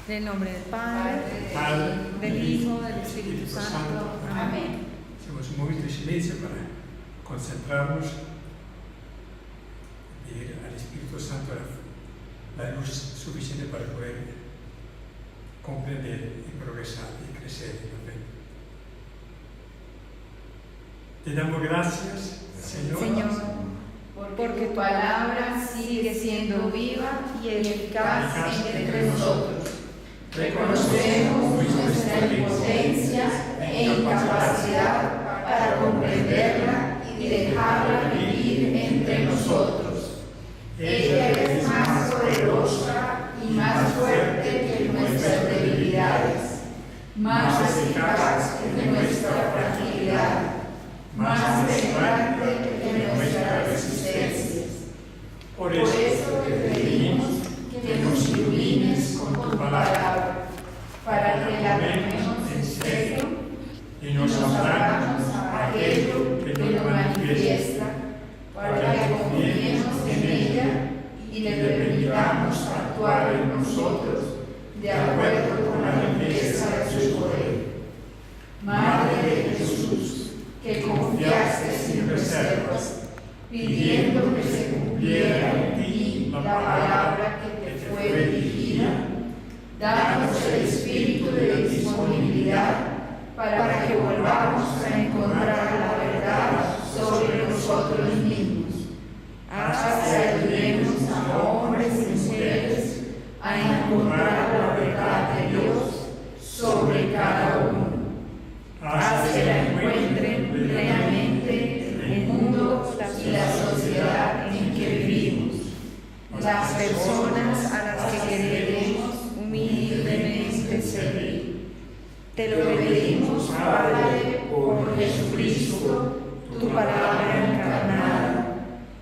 En el nombre del Padre, del Hijo, del Espíritu Santo. Amén. Hacemos un momento de silencio para concentrarnos, pedir al Espíritu Santo la luz suficiente para poder comprender y progresar y crecer en la fe. Te damos gracias, Señor, porque tu palabra sigue siendo viva y eficaz entre nosotros. Reconocemos nuestra impotencia e incapacidad para comprenderla y dejarla vivir entre nosotros. Ella es más poderosa y más fuerte que nuestras debilidades, más eficaz que nuestra fragilidad, más penetrante que nuestras resistencias. Por eso te pedimos que nos ilumines con tu palabra, para que la tomemos en serio y nos abramos a aquello que nos manifiesta, para que confiemos en ella y le permitamos actuar en nosotros de acuerdo con la riqueza de su poder. Madre de Jesús, que confiaste sin reservas, pidiendo que se cumpliera en ti la palabra que te fue dirigida, danos el espíritu de disponibilidad para que volvamos a encontrar la verdad sobre nosotros mismos. Haz que ayudemos a hombres y mujeres a encontrar la verdad de Dios sobre cada uno. Haz que la encuentren plenamente el mundo y la sociedad en que vivimos, las personas a las que queremos humildemente servir. Te lo pedimos, Padre, por Jesucristo, tu palabra encarnada,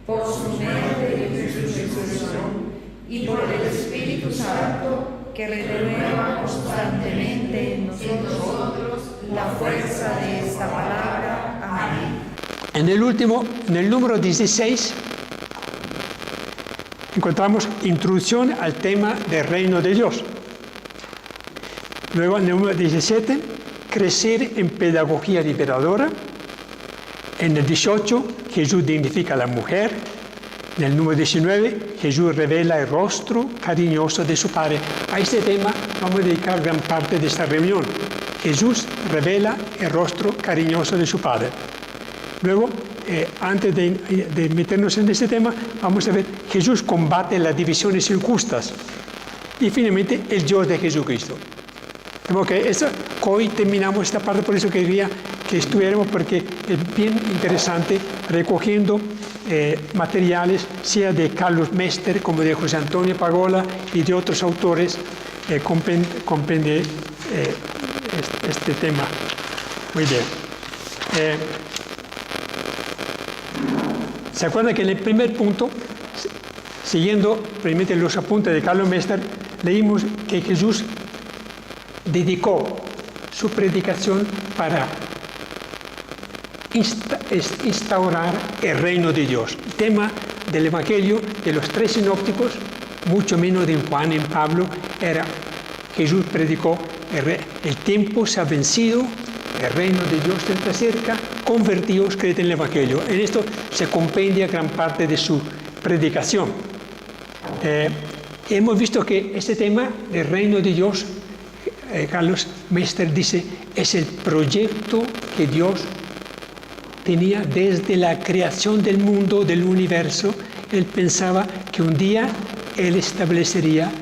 por su muerte y su resurrección, y por el Espíritu Santo que renueva constantemente en nosotros la fuerza de esta palabra. Amén. En el número 16, encontramos introducción al tema del reino de Dios. Luego, en el número 17, crecer en pedagogía liberadora. En el 18, Jesús dignifica a la mujer. En el número 19, Jesús revela el rostro cariñoso de su Padre. A este tema vamos a dedicar gran parte de esta reunión. Jesús revela el rostro cariñoso de su Padre. Luego, antes de meternos en este tema, vamos a ver Jesús combate las divisiones injustas. Y finalmente, el Dios de Jesucristo. Hoy terminamos esta parte, por eso quería que estuviéramos, porque es bien interesante recogiendo materiales, sea de Carlos Mester como de José Antonio Pagola y de otros autores, comprender este tema. Muy bien. ¿Se acuerdan que en el primer punto, siguiendo primeramente los apuntes de Carlos Mester, leímos que Jesús dedicó su predicación para instaurar el reino de Dios? El tema del Evangelio de los tres sinópticos, mucho menos de Juan y Pablo, era Jesús predicó el tiempo se ha vencido, el reino de Dios está cerca, convertidos, creed en el Evangelio. En esto se compendia gran parte de su predicación. Hemos visto que este tema del reino de Dios, Carlos Mester dice, es el proyecto que Dios tenía desde la creación del mundo, del universo. Él pensaba que un día Él establecería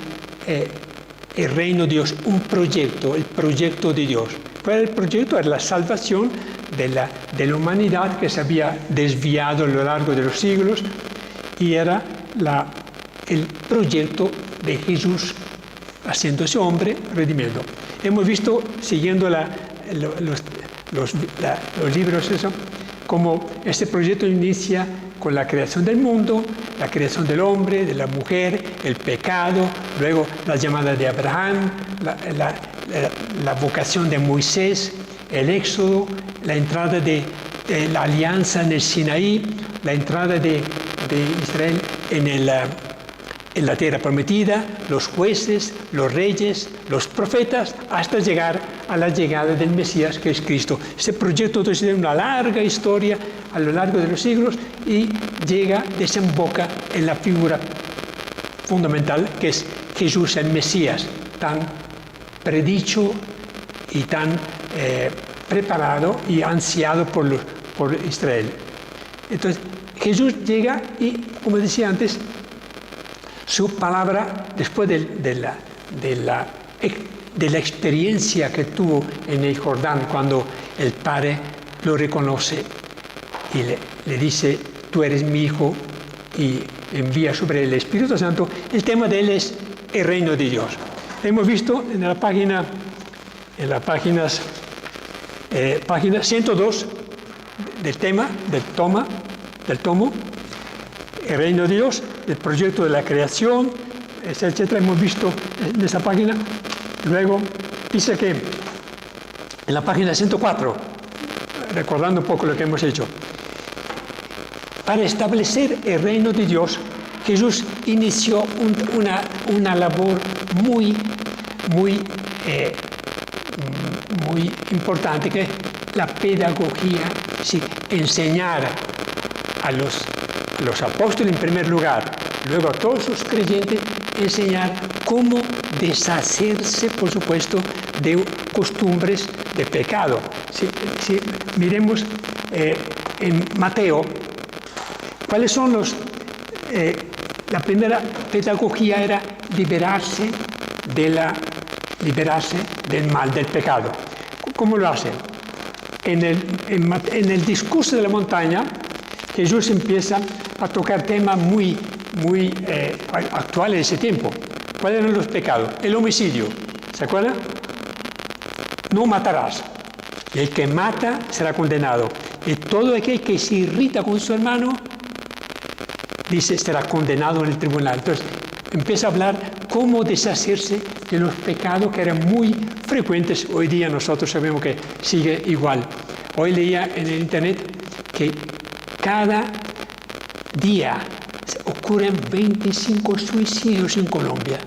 el reino de Dios, un proyecto, el proyecto de Dios. ¿Cuál era el proyecto? Era la salvación de la humanidad que se había desviado a lo largo de los siglos, y era el proyecto de Jesús haciéndose hombre, redimiendo. Hemos visto, siguiendo los libros, como este proyecto inicia con la creación del mundo, la creación del hombre, de la mujer, el pecado, luego la llamada de Abraham, la vocación de Moisés, el éxodo, la entrada de la alianza en el Sinaí, la entrada de Israel en la tierra prometida, los jueces, los reyes, los profetas, hasta llegar a la llegada del Mesías, que es Cristo. Ese proyecto entonces tiene una larga historia a lo largo de los siglos y desemboca en la figura fundamental que es Jesús el Mesías, tan predicho y tan preparado y ansiado por Israel. Entonces, Jesús llega y, como decía antes, su palabra, después de la experiencia que tuvo en el Jordán, cuando el Padre lo reconoce y le dice, tú eres mi Hijo, y envía sobre el Espíritu Santo, el tema de él es el reino de Dios. Hemos visto en la página 102 del tema, del tomo, el reino de Dios, el proyecto de la creación, etcétera. Hemos visto en esa página. Luego dice que en la página 104, recordando un poco lo que hemos hecho, para establecer el reino de Dios, Jesús inició una labor muy importante, que es la pedagogía, sí, enseñar a los apóstoles en primer lugar, luego a todos los creyentes, enseñar cómo deshacerse, por supuesto, de costumbres de pecado. Si miremos en Mateo, ¿cuáles son la primera pedagogía era liberarse del mal, del pecado? ¿Cómo lo hace? En el discurso de la montaña, Jesús empieza a tocar temas muy actuales de ese tiempo. ¿Cuáles eran los pecados? El homicidio, ¿se acuerdan? No matarás. El que mata será condenado. Y todo aquel que se irrita con su hermano, dice, será condenado en el tribunal. Entonces, empieza a hablar cómo deshacerse de los pecados que eran muy frecuentes. Hoy día nosotros sabemos que sigue igual. Hoy leía en el internet que cada día ocurren 25 suicidios en Colombia.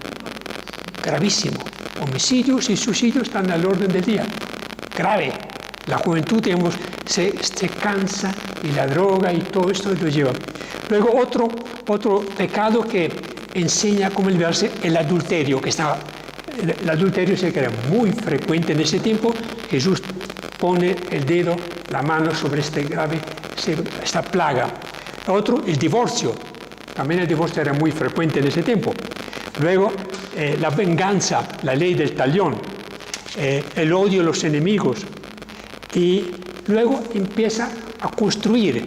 Gravísimo. Homicidios y suicidios están al orden del día. Grave. La juventud, digamos, se cansa y la droga y todo esto lo lleva. Luego otro pecado que enseña cómo liberarse, el adulterio, el adulterio sé que era muy frecuente en ese tiempo. Jesús pone el dedo, la mano sobre esta plaga. Otro, el divorcio. También el divorcio era muy frecuente en ese tiempo. Luego, la venganza, la ley del talión, el odio a los enemigos. Y luego empieza a construir,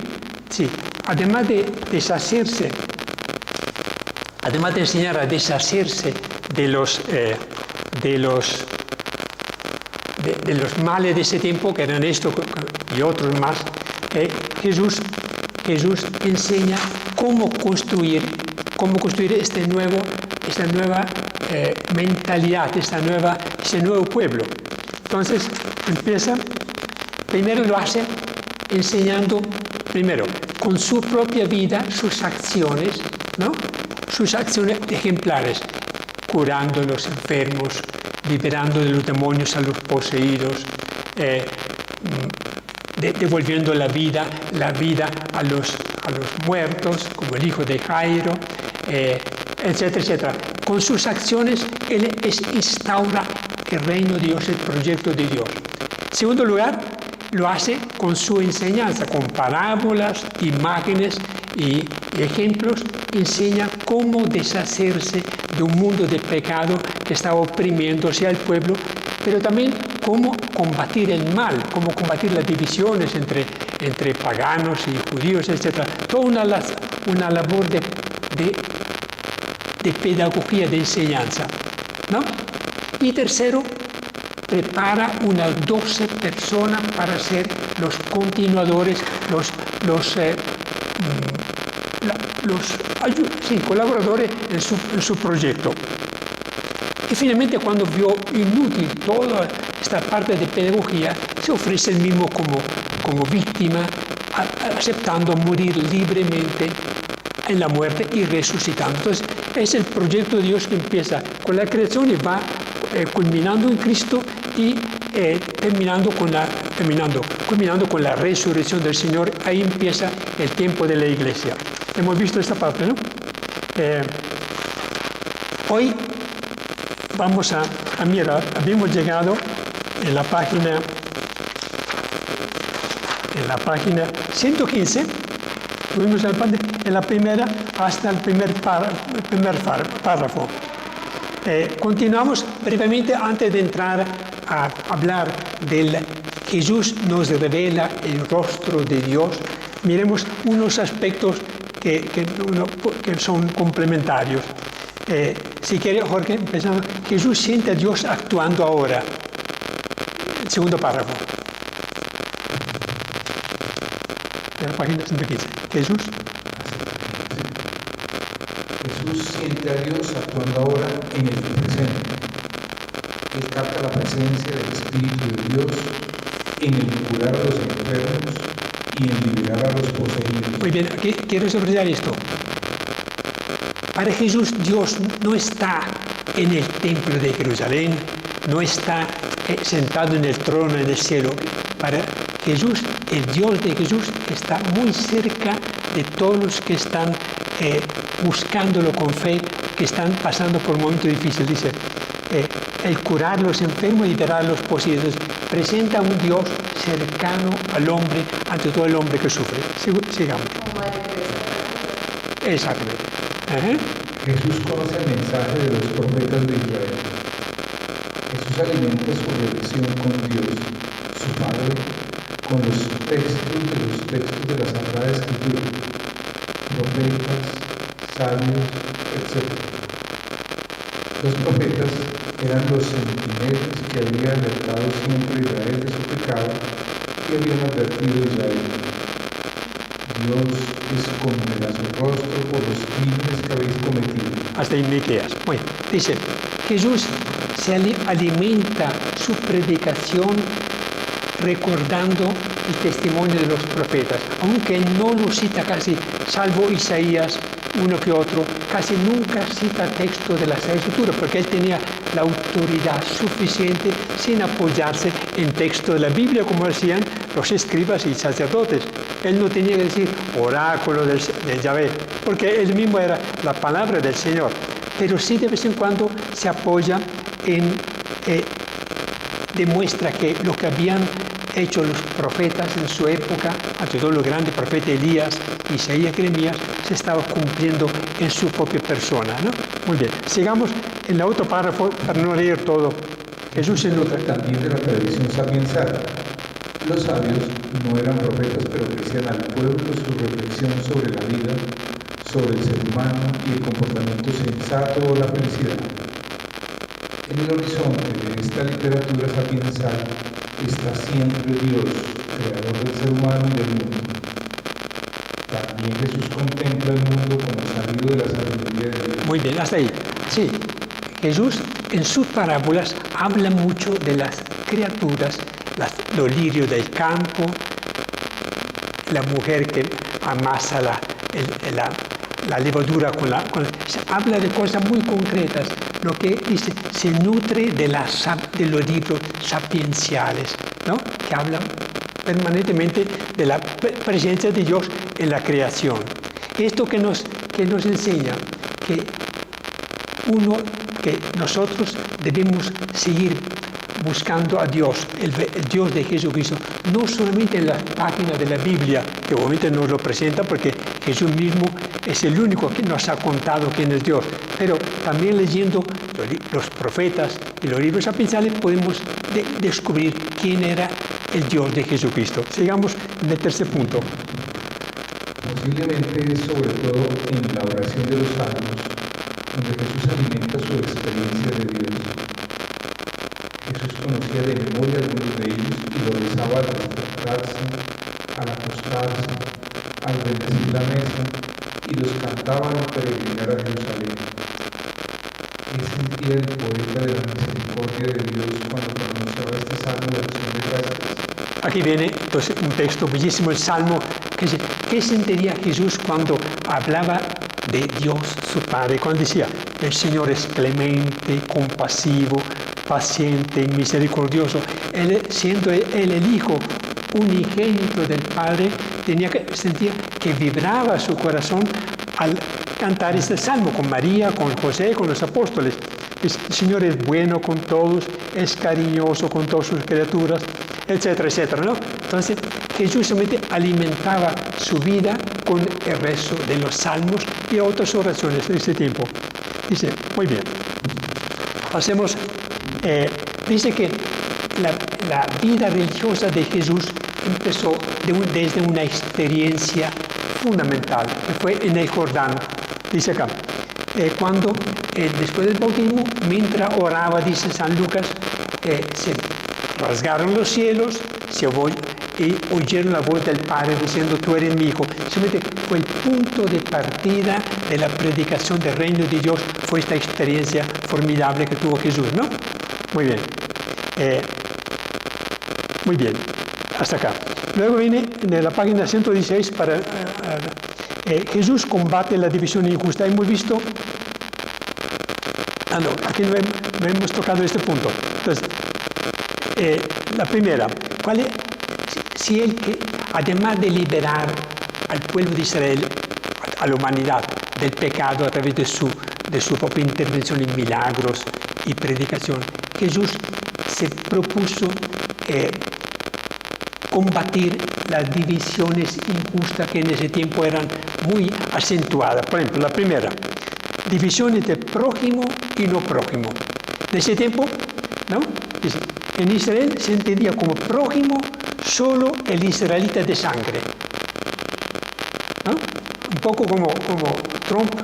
sí, además de enseñar a deshacerse de los males de ese tiempo, que eran esto y otros más, Jesús enseña cómo construir esta nueva mentalidad, ese nuevo pueblo. Entonces primero lo hace enseñando, con su propia vida, sus acciones, ¿no? Sus acciones ejemplares, curando a los enfermos, liberando de los demonios a los poseídos, devolviendo la vida a los muertos, como el hijo de Jairo, etcétera, etcétera. Con sus acciones, él instaura el reino de Dios, el proyecto de Dios. En segundo lugar, lo hace con su enseñanza, con parábolas, imágenes y ejemplos, enseña cómo deshacerse de un mundo de pecado que estaba oprimiéndose al pueblo, pero también cómo combatir el mal, cómo combatir las divisiones entre paganos y judíos, etc. Toda una labor de pedagogía, de enseñanza, ¿no? Y tercero, prepara unas 12 personas para ser los continuadores, colaboradores en su proyecto. Y finalmente, cuando vio inútil toda esta parte de pedagogía, se ofrece el mismo como víctima, aceptando morir libremente en la muerte y resucitando. Entonces, es el proyecto de Dios que empieza con la creación y va culminando en Cristo y culminando con la resurrección del Señor. Ahí empieza el tiempo de la iglesia. Hemos visto esta parte, ¿no? Hoy vamos a mirar, habíamos llegado en la página 115, tuvimos en la primera hasta el primer párrafo. Continuamos brevemente antes de entrar a hablar del Jesús nos revela el rostro de Dios. Miremos unos aspectos que son complementarios. Si quiere, Jorge, empezamos. Jesús siente a Dios actuando ahora. El segundo párrafo. De la página 115. Jesús siente a Dios actuando ahora en el presente. Él capta la presencia del Espíritu de Dios en el curar a los enfermos y en liberar a los poseídos. Muy bien, aquí quiero subrayar esto. Para Jesús, Dios no está en el templo de Jerusalén, no está sentado en el trono del cielo. Para Jesús, el Dios de Jesús está muy cerca de todos los que están buscándolo con fe, que están pasando por un momento difícil. Dice, el curar a los enfermos y liberar a los poseídos. Presenta a un Dios cercano al hombre, ante todo el hombre que sufre. Sigamos. Exactamente. Jesús conoce el mensaje de los profetas de Israel. Jesús alimenta su relación con Dios, su Padre, con los textos de la Sagrada Escritura, profetas, sabios, etc. Los profetas eran los centinelas que habían alertado siempre a Israel de su pecado y habían advertido a Israel. Dios esconderá su rostro por los crímenes que habéis cometido. Hasta en Miqueas. Bueno, dice, Jesús se alimenta su predicación recordando el testimonio de los profetas, aunque no lo cita casi, salvo Isaías, uno que otro, casi nunca cita texto de la Sagrada Escritura, porque él tenía la autoridad suficiente sin apoyarse en texto de la Biblia, como decían los escribas y sacerdotes. Él no tenía que decir oráculo de Yahvé, porque él mismo era la palabra del Señor. Pero sí de vez en cuando se apoya en, demuestra que lo que habían hecho los profetas en su época, ante todo los grandes profetas Elías, Isaías, Jeremías, se estaba cumpliendo en su propia persona, ¿no? Muy bien, sigamos en el otro párrafo para no leer todo. Jesús se nutre también de la tradición sapiensal. Los sabios no eran profetas, pero ofrecían al pueblo su reflexión sobre la vida, sobre el ser humano y el comportamiento sensato o la felicidad. En el horizonte de esta literatura sapiensal está siempre Dios, creador del ser humano y del mundo. También Jesús contempla el mundo como salido de la sabiduría de Dios. Muy bien, hasta ahí. Sí, Jesús en sus parábolas habla mucho de las criaturas, los lirios del campo, la mujer que amasa la levadura habla de cosas muy concretas. Lo que dice, se nutre de los libros sapienciales, ¿no? Que hablan permanentemente de la presencia de Dios en la creación. Esto que nos enseña que nosotros debemos seguir buscando a Dios, el Dios de Jesucristo, no solamente en las páginas de la Biblia, que obviamente nos lo presenta porque Jesús mismo es el único que nos ha contado quién es Dios, pero también leyendo los profetas y los libros sapienciales podemos descubrir quién era el Dios de Jesucristo. Sigamos en el tercer punto. Posiblemente es sobre todo en la oración de los salmos donde Jesús alimenta su experiencia de Dios. Jesús conocía de memoria algunos de ellos y lo rezaba al despertarse, al acostarse, al bendecir la mesa y los cantaba al peregrinar a Jerusalén. ¿Qué sentía el poeta de la misericordia de Dios cuando pronunciaba este salmo de acción de gracias? Aquí viene entonces un texto bellísimo, el Salmo, que dice, ¿qué sentiría Jesús cuando hablaba de Dios su Padre. Cuando decía, el Señor es clemente, compasivo, paciente, misericordioso, él, siendo él el Hijo unigénito del Padre, sentía que vibraba su corazón al cantar este salmo con María, con José, con los apóstoles. El Señor es bueno con todos, es cariñoso con todas sus criaturas, etcétera, etcétera, ¿no? Entonces, Jesús solamente alimentaba su vida con el rezo de los salmos y otras oraciones de ese tiempo. Dice, muy bien, hacemos, dice que la vida religiosa de Jesús empezó desde una experiencia fundamental, que fue en el Jordán. Dice acá, cuando después del bautismo, mientras oraba, dice San Lucas, se rasgaron los cielos y oyeron la voz del Padre diciendo, tú eres mi Hijo. Simplemente fue el punto de partida de la predicación del reino de Dios, fue esta experiencia formidable que tuvo Jesús, ¿no? Muy bien. Muy bien. Hasta acá. Luego viene en la página 116 para Jesús combate la división injusta. Hemos visto, no, aquí no hemos tocado este punto. Entonces, la primera, ¿cuál es? Si él que, además de liberar al pueblo de Israel, a la humanidad, del pecado a través de su propia intervención en milagros y predicación, Jesús se propuso combatir las divisiones injustas que en ese tiempo eran muy acentuadas. Por ejemplo, la primera, divisiones de prójimo y no prójimo. En ese tiempo, ¿no? En Israel se entendía como prójimo solo el israelita de sangre, ¿no? Un poco como Trump,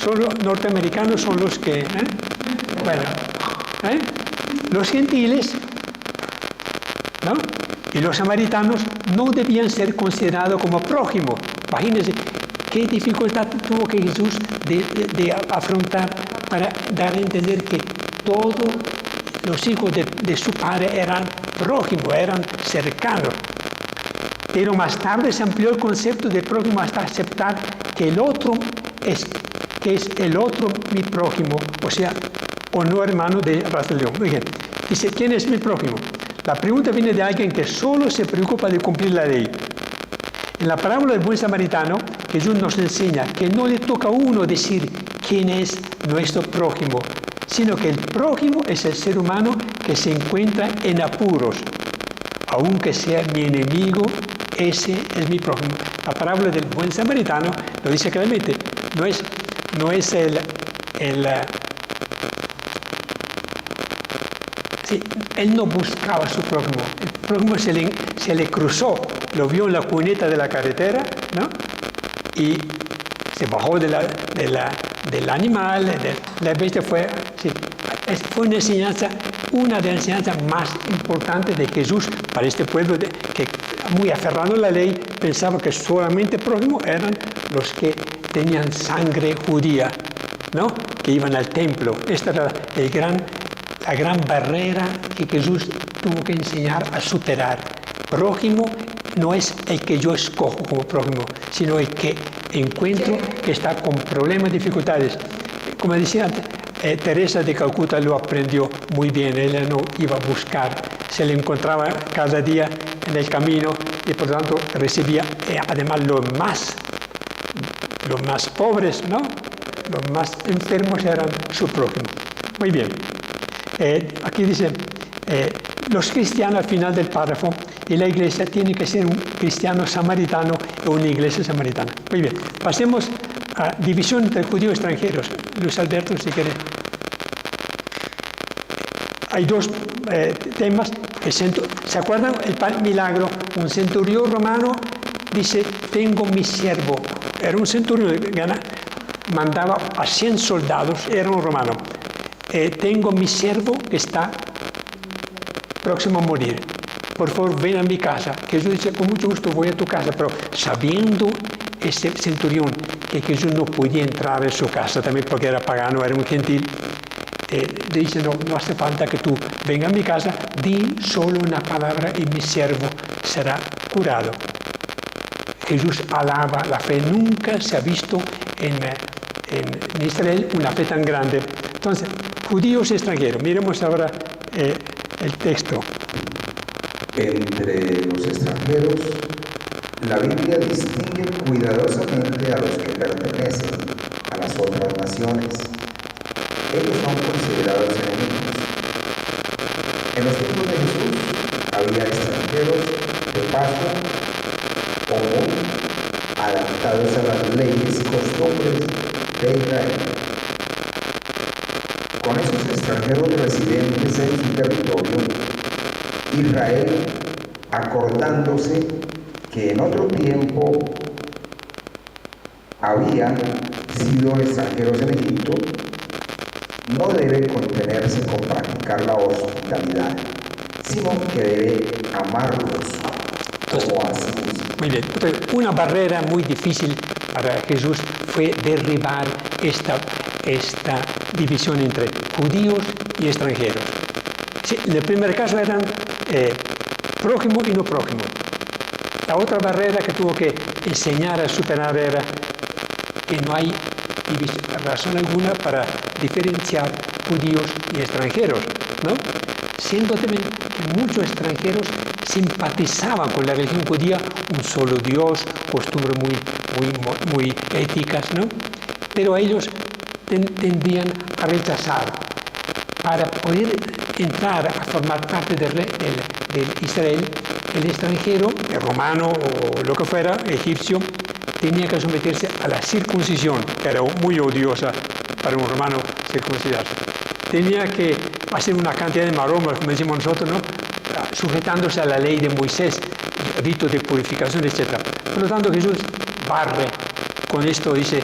solo norteamericanos son los que, bueno, los gentiles, ¿no? Y los samaritanos no debían ser considerados como prójimos. Imagínense qué dificultad tuvo que Jesús de afrontar para dar a entender que todos los hijos de su Padre eran prójimos, eran cercanos. Pero más tarde se amplió el concepto de prójimo hasta aceptar que el otro es el otro mi prójimo, o sea, o no hermano de raza de león. Muy bien. Dice, ¿quién es mi prójimo? La pregunta viene de alguien que solo se preocupa de cumplir la ley. En la parábola del buen samaritano, Jesús nos enseña que no le toca a uno decir quién es nuestro prójimo, sino que el prójimo es el ser humano que se encuentra en apuros. Aunque sea mi enemigo, ese es mi prójimo. La parábola del buen samaritano lo dice claramente. No es sí, él no buscaba a su prójimo. El prójimo se le cruzó, lo vio en la cuneta de la carretera, ¿no? Y se bajó del animal, la bestia fue... Sí, fue una de las enseñanzas más importantes de Jesús para este pueblo que, muy aferrado a la ley, pensaba que solamente prójimos eran los que tenían sangre judía, ¿no? Que iban al templo. Esta era la gran barrera que Jesús tuvo que enseñar a superar. Prójimo no es el que yo escojo como prójimo, sino el que encuentro que está con problemas, dificultades. Como decía antes, Teresa de Calcuta lo aprendió muy bien. Ella no iba a buscar, se le encontraba cada día en el camino y por lo tanto recibía además los más pobres, ¿no? Los más enfermos eran su prójimo. Muy bien. Aquí dice, los cristianos al final del párrafo, y la iglesia tiene que ser un cristiano samaritano o una iglesia samaritana. Muy bien, pasemos a división entre judíos y extranjeros. Luis Alberto, si quiere. Hay dos temas. ¿Se acuerdan? El milagro. Un centurión romano dice, tengo mi siervo. Era un centurión, mandaba a 100 soldados, era un romano. Tengo mi siervo que está próximo a morir. Por favor, ven a mi casa. Jesús dice, con mucho gusto voy a tu casa, pero sabiendo ese centurión que Jesús no podía entrar en su casa, también porque era pagano, era un gentil, dice, no hace falta que tú vengas a mi casa, di solo una palabra y mi siervo será curado. Jesús alaba la fe, nunca se ha visto en Israel una fe tan grande. Entonces, judíos y extranjeros. Miremos ahora el texto. Entre los extranjeros, la Biblia distingue cuidadosamente a los que pertenecen a las otras naciones. Ellos son considerados enemigos. En los tiempos de Jesús había extranjeros de paso común, adaptados a las leyes y costumbres de Israel. Con esos extranjeros residentes en su territorio, Israel, acordándose que en otro tiempo habían sido extranjeros en Egipto, no debe contenerse con practicar la hospitalidad, sino que debe amarlos como a sí mismo. Muy bien. Entonces, una barrera muy difícil para Jesús fue derribar esta división entre judíos y extranjeros. Sí, en el primer caso eran prójimo y no prójimo. La otra barrera que tuvo que enseñar a superar era que no hay razón alguna para diferenciar judíos y extranjeros, ¿no? Siendo también que muchos extranjeros simpatizaban con la religión judía, un solo Dios, costumbres muy éticas, ¿no? Pero ellos tendían a rechazar. Para poder entrar a formar parte de Israel, el extranjero, el romano o lo que fuera, egipcio, tenía que someterse a la circuncisión, que era muy odiosa para un romano circuncidarse. Tenía que hacer una cantidad de maromas, como decimos nosotros, ¿no? Sujetándose a la ley de Moisés, rito de purificación, etc. Por lo tanto, Jesús barre con esto, dice,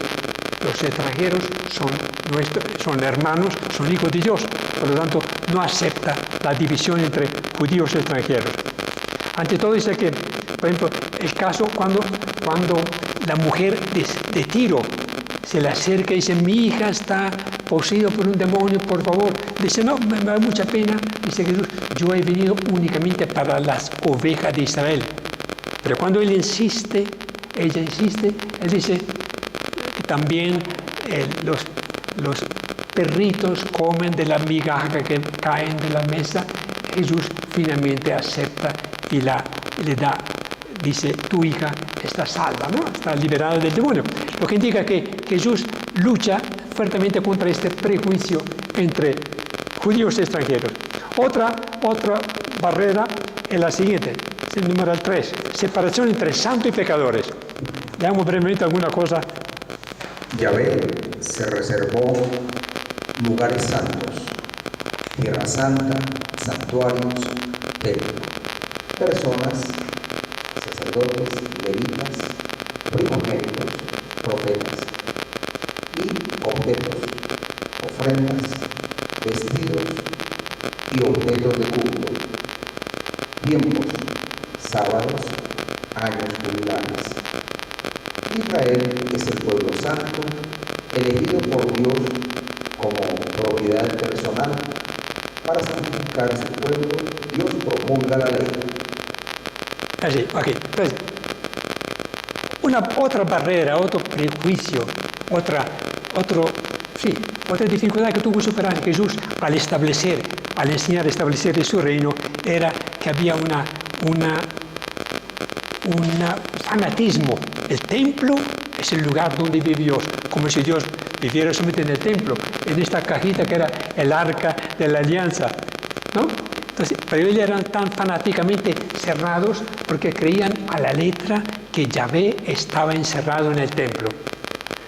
los extranjeros son hermanos, son hijos de Dios. Por lo tanto, no acepta la división entre judíos y extranjeros. Ante todo dice que, por ejemplo, el caso cuando la mujer de Tiro se le acerca y dice, mi hija está poseída por un demonio, por favor. Dice, no, me da mucha pena. Dice Jesús, yo he venido únicamente para las ovejas de Israel. Pero cuando ella insiste, él dice que también los perritos comen de la migaja que caen de la mesa. Jesús finalmente acepta y le da, dice, tu hija está salva, ¿no? Está liberada del demonio. Lo que indica que Jesús lucha fuertemente contra este prejuicio entre judíos y extranjeros. Otra barrera es la siguiente, es el número 3, separación entre santos y pecadores. Veamos brevemente alguna cosa. Yahvé se reservó lugares santos, tierra santa, santuarios, templo, personas, sacerdotes, levitas, primogénitos, profetas, y objetos, ofrendas, vestidos y objetos de culto, tiempos, sábados, años jubilares. Israel es el pueblo santo, elegido por Dios como propiedad personal. Para santificar a su pueblo, Dios promulga la ley. Así, ok. Entonces, otra barrera, otro prejuicio, otra dificultad que tuvo que superar Jesús al enseñar a establecer su reino, era que había un fanatismo. El templo es el lugar donde vive Dios, como si Dios viviera solamente en el templo, en esta cajita que era el arca de la alianza, ¿no? Entonces, pero ellos eran tan fanáticamente cerrados porque creían a la letra que Yahvé estaba encerrado en el templo.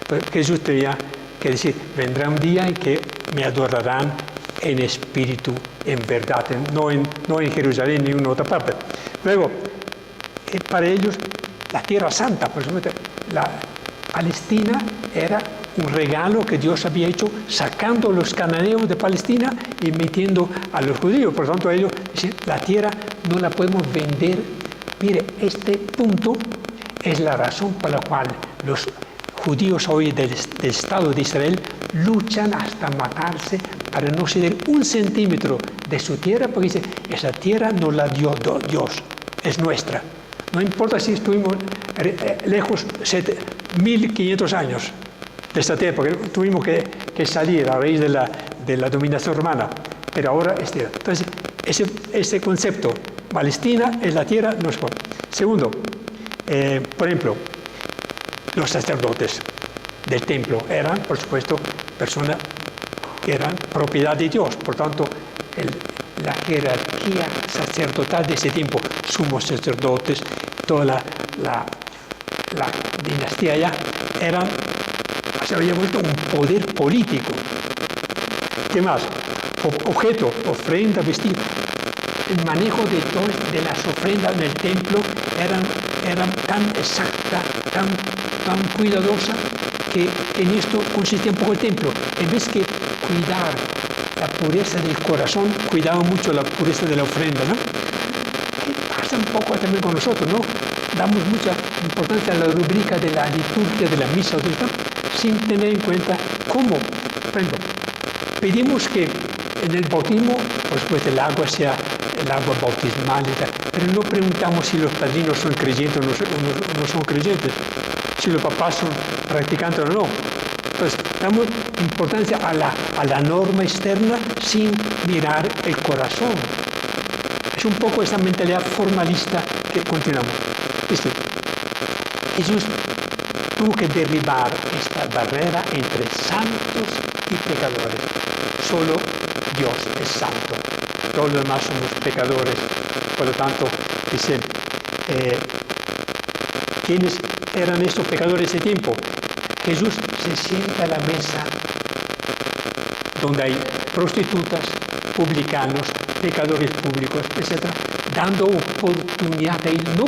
Entonces, Jesús tenía que decir, vendrá un día en que me adorarán en espíritu, en verdad, no en Jerusalén ni en ninguna otra parte. Luego, para ellos, la Tierra Santa, por supuesto, la Palestina era un regalo que Dios había hecho sacando a los cananeos de Palestina y metiendo a los judíos. Por lo tanto, ellos dicen, la tierra no la podemos vender. Mire, este punto es la razón por la cual los judíos hoy del Estado de Israel luchan hasta matarse para no ceder un centímetro de su tierra, porque dice, esa tierra no la dio Dios, es nuestra. No importa si estuvimos lejos 1500 años. de esta tierra, porque tuvimos que salir a raíz de la dominación romana, pero ahora es tierra. Entonces, ese concepto, Palestina es la tierra, no es por. Segundo, por ejemplo, los sacerdotes del templo eran, por supuesto, personas que eran propiedad de Dios. Por tanto, la jerarquía sacerdotal de ese tiempo, sumos sacerdotes, toda la dinastía ya, se había vuelto un poder político. ¿Qué más? Objeto, ofrenda, vestido. El manejo de las ofrendas en el templo eran tan exacta, tan cuidadosa, que en esto consistía un poco el templo. En vez que cuidar la pureza del corazón, cuidaba mucho la pureza de la ofrenda, ¿no? ¿Qué pasa un poco también con nosotros, no? Damos mucha importancia a la rubrica de la liturgia de la misa, sin tener en cuenta cómo, por ejemplo, pedimos que en el bautismo, por supuesto, el agua sea el agua bautismal y tal, pero no preguntamos si los padrinos son creyentes o no son creyentes, si los papás son practicantes o no. Entonces, damos importancia a la norma externa sin mirar el corazón. Es un poco esa mentalidad formalista que continuamos. ¿Viste? Jesús tuvo que derribar esta barrera entre santos y pecadores. Solo Dios es santo. Todos los demás somos pecadores. Por lo tanto, dice, ¿quiénes eran estos pecadores de ese tiempo? Jesús se sienta a la mesa donde hay prostitutas, publicanos, pecadores públicos, etc., dando oportunidad a ellos, no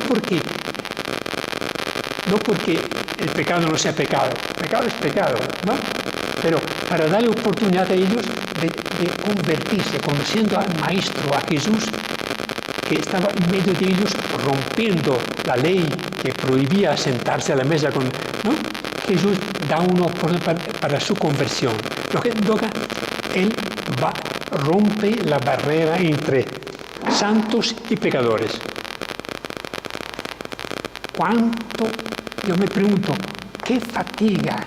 porque el pecado no sea pecado, pecado es pecado, ¿no? Pero para darle oportunidad a ellos de convertirse, conociendo al Maestro, a Jesús, que estaba en medio de ellos rompiendo la ley que prohibía sentarse a la mesa con, ¿no? Jesús da una oportunidad para su conversión. Luego, él rompe la barrera entre santos y pecadores. Yo me pregunto, qué fatiga,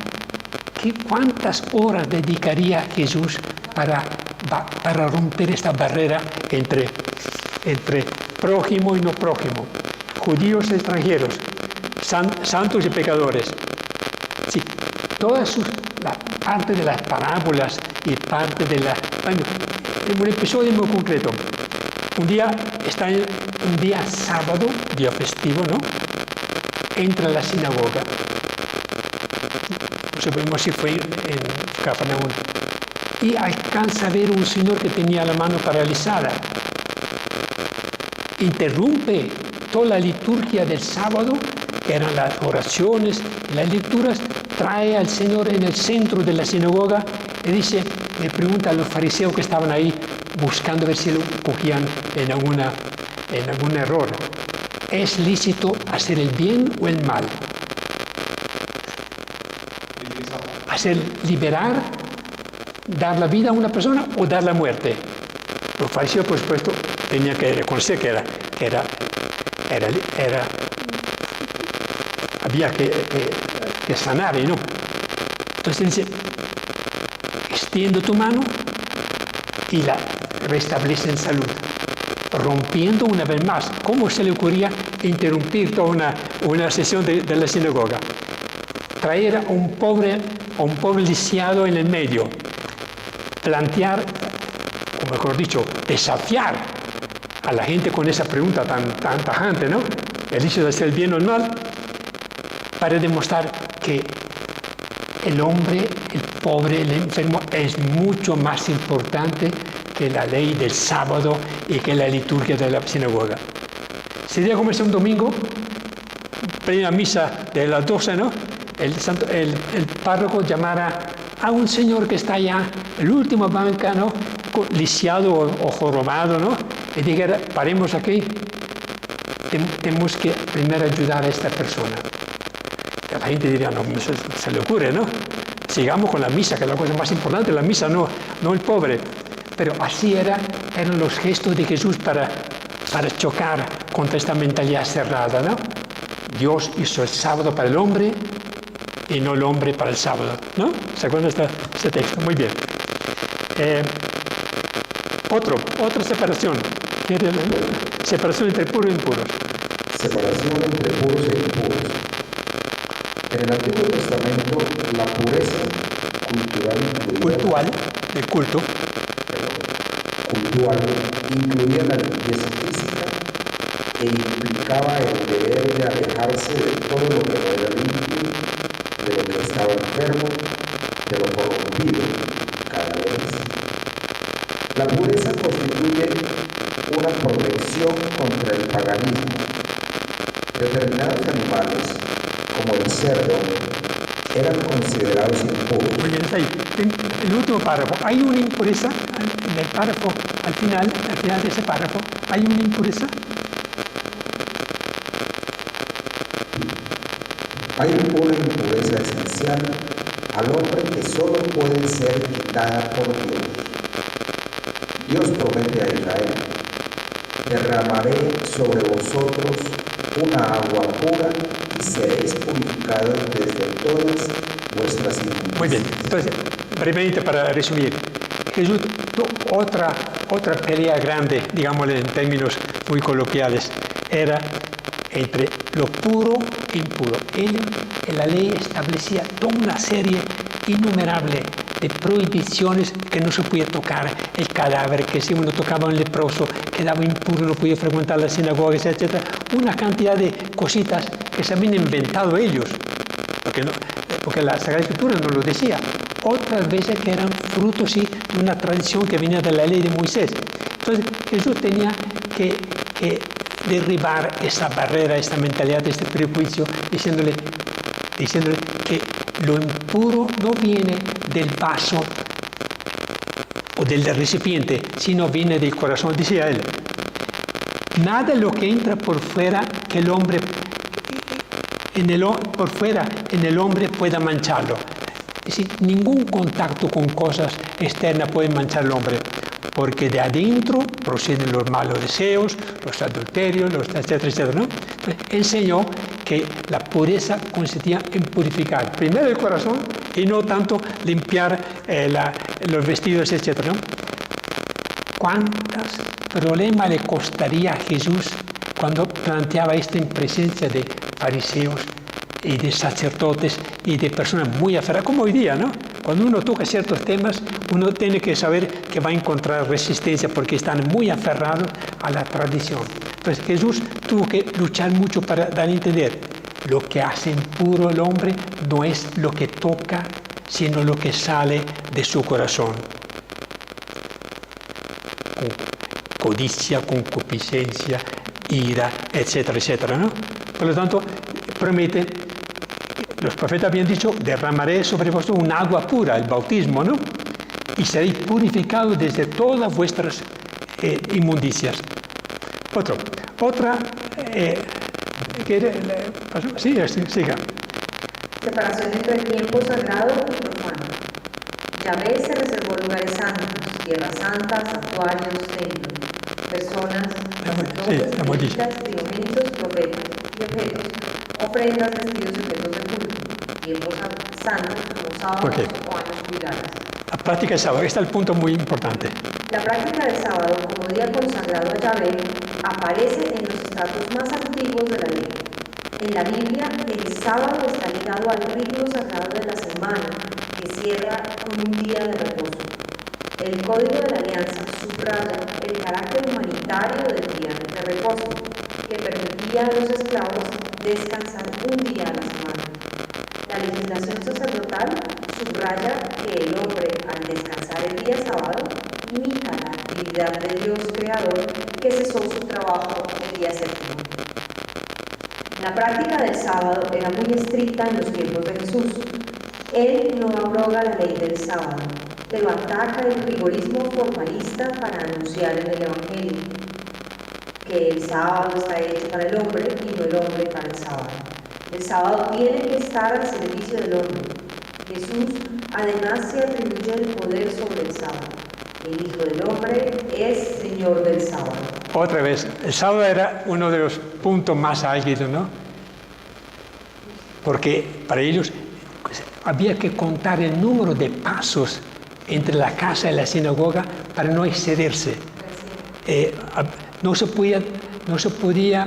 cuántas horas dedicaría Jesús para romper esta barrera entre prójimo y no prójimo, judíos y extranjeros, santos y pecadores. Sí, la parte de las parábolas y parte de la... Bueno, en un episodio muy concreto. Un día sábado, día festivo, ¿no? Entra a la sinagoga. No sabemos si fue en Cafarnaúm. Y alcanza a ver un señor que tenía la mano paralizada. Interrumpe toda la liturgia del sábado, que eran las oraciones, las lecturas, trae al Señor en el centro de la sinagoga y le pregunta a los fariseos que estaban ahí buscando ver si lo cogían en algún error. ¿Es lícito hacer el bien o el mal? Liberar, dar la vida a una persona o dar la muerte. Los fariseos, por supuesto, tenían que reconocer que había que sanar, ¿no? Entonces dice, extiendo tu mano y la restablece en salud, rompiendo una vez más. ¿Cómo se le ocurría interrumpir toda una sesión de la sinagoga? Traer a un pobre lisiado en el medio, plantear, o mejor dicho, desafiar a la gente con esa pregunta tan tajante, ¿no? El hecho de hacer el bien o el mal, para demostrar que el hombre, el pobre, el enfermo, es mucho más importante que la ley del sábado y que la liturgia de la sinagoga. Sería como un domingo, plena misa de las 12, ¿no? El párroco llamara a un señor que está allá, en la última banca, ¿no? Lisiado o jorobado, ¿no? Y dijera, paremos aquí, tenemos que primero ayudar a esta persona. Y la gente diría, no, se le ocurre, ¿no? Sigamos con la misa, que es la cosa más importante, la misa, no el pobre. Pero así eran los gestos de Jesús para chocar contra esta mentalidad cerrada, ¿no? Dios hizo el sábado para el hombre y no el hombre para el sábado, ¿no? ¿Se acuerdan de este texto? Muy bien. Otra separación, que era la separación entre puros e impuros. Separación entre puros e impuros. En el Antiguo Testamento, la pureza Cultural, el culto, incluía la limpieza física e implicaba el deber de alejarse de todo lo que no era limpio, de lo que estaba enfermo, de lo corrompido, cada vez. La pureza constituye una protección contra el paganismo. Determinados animales, como el cerdo, eran considerados impuros. muy bien, está ahí. En el último párrafo, hay una impureza, en el párrafo, al final de ese párrafo, hay una impureza. Hay una impureza esencial al hombre que solo puede ser quitada por Dios. Dios promete a Israel: derramaré sobre vosotros una agua pura y seréis purificados desde todas vuestras inmundicias. Muy bien, entonces, brevemente para resumir, Jesús tuvo otra pelea grande, digámosle en términos muy coloquiales, era entre lo puro e impuro. Él en la ley establecía toda una serie innumerable de prohibiciones, que no se podía tocar el cadáver, que si uno tocaba a un leproso quedaba impuro, no podía frecuentar las sinagogas, etc. Una cantidad de cositas que se habían inventado ellos, porque la Sagrada Escritura no lo decía. Otras veces que eran frutos sí, de una tradición que venía de la ley de Moisés. Entonces Jesús tenía que derribar esa barrera, esta mentalidad, este prejuicio, diciéndole que lo impuro no viene del vaso o del recipiente, sino viene del corazón. Decía él: nada de lo que entra por fuera que el hombre por fuera en el hombre pueda mancharlo. Es decir, ningún contacto con cosas externas puede manchar al hombre, porque de adentro proceden los malos deseos, los adulterios, etcétera, etcétera, ¿no? Entonces, enseñó que la pureza consistía en purificar primero el corazón y no tanto limpiar los vestidos, etcétera, ¿no? ¿Cuántos problemas le costaría a Jesús cuando planteaba esto en presencia de fariseos y de sacerdotes y de personas muy aferradas, como hoy día, ¿no? Cuando uno toca ciertos temas, uno tiene que saber que va a encontrar resistencia porque están muy aferrados a la tradición. Entonces Jesús tuvo que luchar mucho para dar a entender: lo que hace impuro el hombre no es lo que toca, sino lo que sale de su corazón. Codicia, concupiscencia, ira, etcétera, etcétera, ¿no? Por lo tanto, promete, los profetas habían dicho: derramaré sobre vosotros un agua pura, el bautismo, ¿no? Y seréis purificados desde todas vuestras inmundicias. Otra, sí, siga. Separación entre el tiempo sagrado y profano. Yahvé se reservó lugares santos, tierras santas, santuarios, templos, personas, sacerdotes, levitas, primogénitos, profetas y objetos, ofrendas, vestidos y objetos de culto, tiempos santos como sábados o años jubilados. La práctica del sábado, este es el punto muy importante. La práctica del sábado como día consagrado a Yahvé aparece en los estratos más antiguos de la ley. En la Biblia, el sábado está ligado al ritmo sagrado de la semana, que cierra con un día de reposo. El Código de la Alianza subraya el carácter humanitario del día de reposo, que permitía a los esclavos descansar un día a la semana. La legislación sacerdotal subraya que el hombre, al descansar el día sábado, imita la actividad de Dios Creador, que cesó su trabajo el día séptimo. La práctica del sábado era muy estricta en los tiempos de Jesús. Él no abroga la ley del sábado, pero ataca el rigorismo formalista para anunciar en el Evangelio que el sábado está hecho para el hombre y no el hombre para el sábado. El sábado tiene que estar al servicio del hombre. Jesús además se atribuye el poder sobre el sábado. El Hijo del Hombre es Señor del sábado. Otra vez, el sábado era uno de los puntos más álgidos, ¿no? Porque para ellos había que contar el número de pasos entre la casa y la sinagoga para no excederse. No se podía,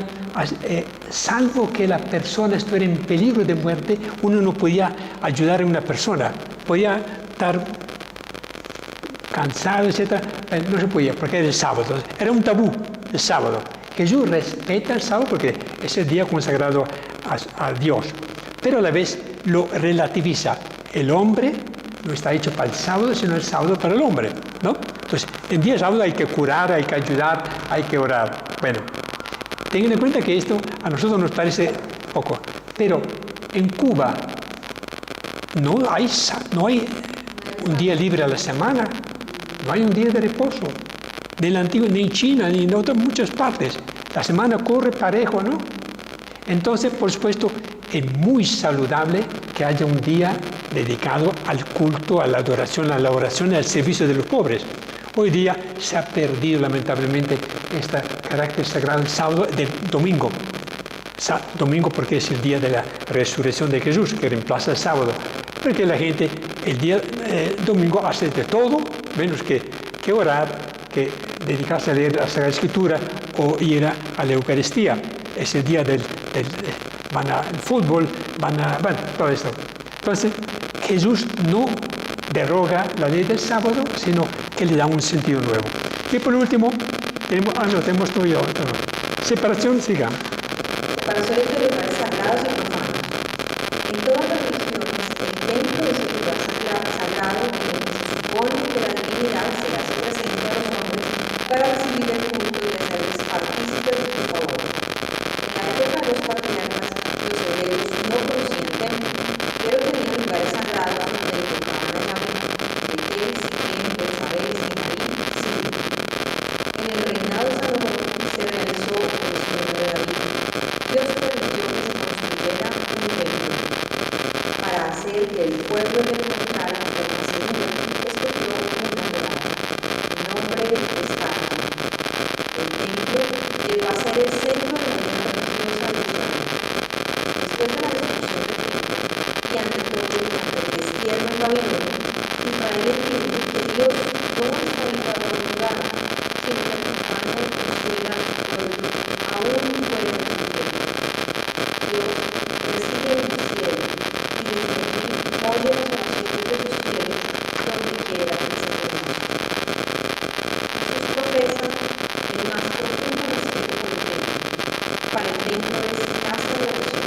salvo que la persona estuviera en peligro de muerte, uno no podía ayudar a una persona. Podía estar cansado, etc. No se podía, porque era el sábado. Era un tabú el sábado. Jesús respeta el sábado porque es el día consagrado a Dios, pero a la vez lo relativiza. El hombre no está hecho para el sábado, sino el sábado para el hombre, ¿no? Entonces, en día sábado hay que curar, hay que ayudar, hay que orar. Bueno, tengan en cuenta que esto a nosotros nos parece poco, pero en Cuba no hay un día libre a la semana, no hay un día de reposo, ni en la antigua, ni en China, ni en otras muchas partes. La semana corre parejo, ¿no? Entonces, por supuesto, es muy saludable que haya un día dedicado al culto, a la adoración, a la oración y al servicio de los pobres. Hoy día se ha perdido lamentablemente este carácter sagrado del sábado, del domingo. Domingo porque es el día de la resurrección de Jesús, que reemplaza el sábado. Porque la gente el día domingo hace de todo, menos que orar, que dedicarse a leer la Sagrada Escritura o ir a la Eucaristía. Es el día van al fútbol, bueno, todo esto. Entonces, Jesús no deroga la ley del sábado, sino que le da un sentido nuevo. Y por último, tenemos todo yo. Separación, sigamos. Separación entre lugares sagrados y profanos. En todas las religiones, el templo es el lugar sagrado en el que se supone que la divinidad se hace presente a los hombres para recibir el culto y hacerles partícipes de su favor. En la época de los patriarcas, los hebreos no conocían templos, pero tenían lugares sagrados donde le tocaban el agua de Betel, Siquem, Betsabé, Sinaí, Silo. En el reinado de Salomón se realizó el sueño de David. Dios permitió que se construyera un templo para hacer que el pueblo le encontrara en forma segura. Escogió un nombre. El nombre es Carmel. El templo llegó a ser el centro de la vida religiosa de Israel. Después de la destrucción del templo y ante todo durante el destierro en Babilonia, Israel entiende que Dios no está habitado en un lugar, sino que acompaña y construirá a su pueblo aún fuera de su templo. Dios reside en el cielo y desde allí oye las oraciones de sus fieles donde quiera que se encuentren. Jesús profesa el más profundo respeto por el templo. Para el templo es casa de oración.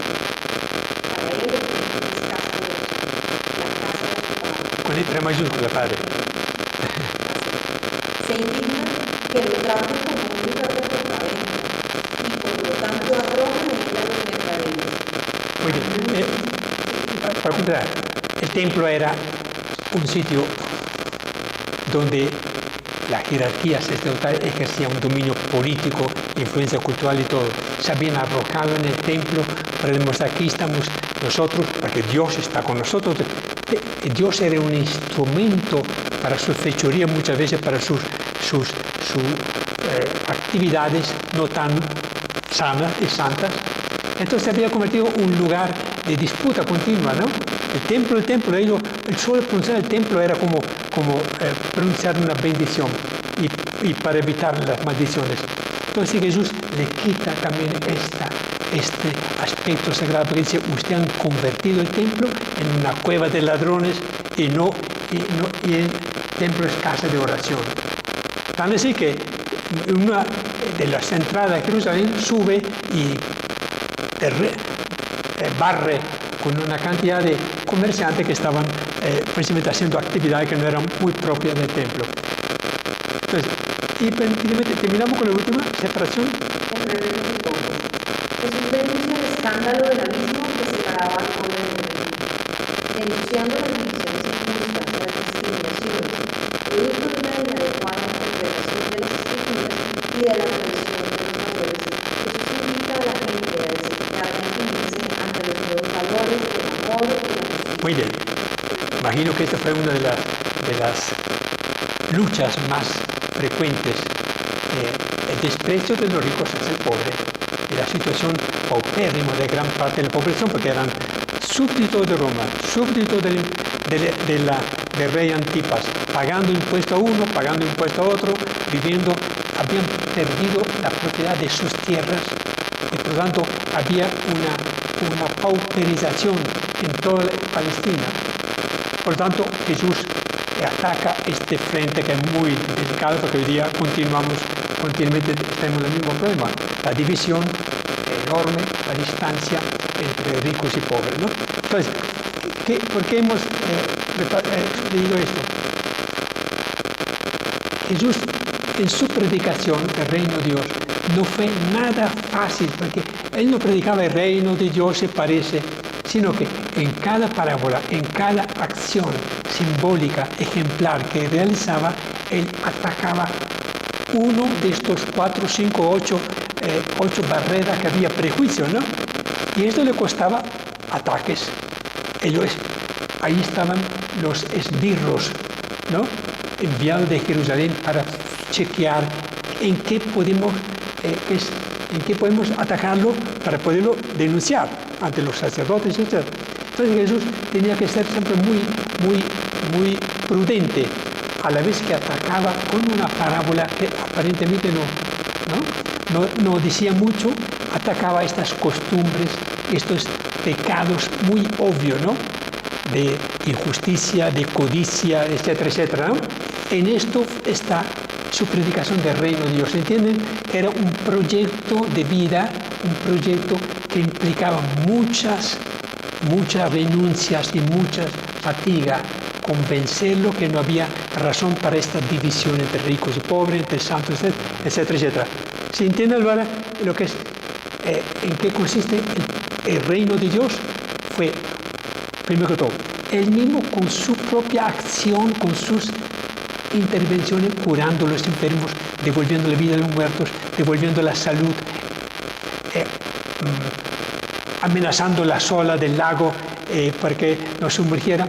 Para él el templo es casa de oración, la casa de su Padre. Con letra mayúscula, Padre. Se indigna que lo traten como un lugar de compraventa y por lo tanto arrojan en él a los mercaderes. Muy bien. Para comprar, el templo era un sitio donde la jerarquía sacerdotal ejercía un dominio político, influencia cultural y todo. Se habían arrojado en el templo para demostrar que aquí estamos nosotros, porque Dios está con nosotros. Dios era un instrumento para su fechoría, muchas veces para sus actividades no tan sanas y santas. Entonces se había convertido en un lugar de disputa continua, ¿no? El templo, el solo pronunciar el templo era como pronunciar una bendición y para evitar las maldiciones. Entonces Jesús le quita también este aspecto sagrado, porque dice, ustedes han convertido el templo en una cueva de ladrones y el templo es casa de oración. Tan así que una de las entradas de Jerusalén sube y barre con una cantidad de comerciantes que estaban precisamente haciendo actividades que no eran muy propias del templo. Entonces, terminamos con la última separación. Entre reyes y pobres. Jesús denuncia el escándalo del abismo que separaba al pobre del rico, denunciando las divisiones injustas, las discriminaciones, producto de una inadecuada interpretación de las escrituras y de la tradición de los mayores. Jesús invita a la gente a definirse ante los nuevos valores del amor y la justicia. Muy bien. Imagino que esta fue una de las luchas más frecuentes. El desprecio de los ricos hacia el pobre y la situación paupérrima de gran parte de la población, porque eran súbdito de Roma, súbdito del rey Antipas, pagando impuesto a uno, pagando impuesto a otro, viviendo, habían perdido la propiedad de sus tierras y por lo tanto había una pauperización en toda Palestina. Por lo tanto, Jesús ataca este frente que es muy delicado porque hoy día continuamente tenemos el mismo problema, la división enorme, la distancia entre ricos y pobres, ¿no? Entonces, ¿por qué hemos leído esto? Jesús, en su predicación del reino de Dios, no fue nada fácil, porque él no predicaba el reino de Dios se parece, sino que en cada parábola, en cada acción simbólica, ejemplar que realizaba, él atacaba uno de estos 4, 5, 8 barreras que había prejuicio, ¿no? Y esto le costaba ataques. Ahí estaban los esbirros, ¿no? Enviados de Jerusalén para chequear en qué podemos atacarlo para poderlo denunciar ante los sacerdotes, etc. Entonces Jesús tenía que ser siempre muy prudente, a la vez que atacaba con una parábola que aparentemente no decía mucho, atacaba estas costumbres, estos pecados muy obvios, ¿no? De injusticia, de codicia, etcétera, etcétera, ¿no? En esto está su predicación del reino de Dios. ¿Entienden? Que era un proyecto de vida, un proyecto que implicaba muchas renuncias y mucha fatiga, convencerlo que no había razón para esta división entre ricos y pobres, entre santos, etcétera, etcétera. ¿Se entiende ahora lo que es, en qué consiste el reino de Dios? Fue, primero que todo, él mismo con su propia acción, con sus intervenciones, curando a los enfermos, devolviendo la vida a los muertos, devolviendo la salud, amenazando las olas del lago para que no sumergiera,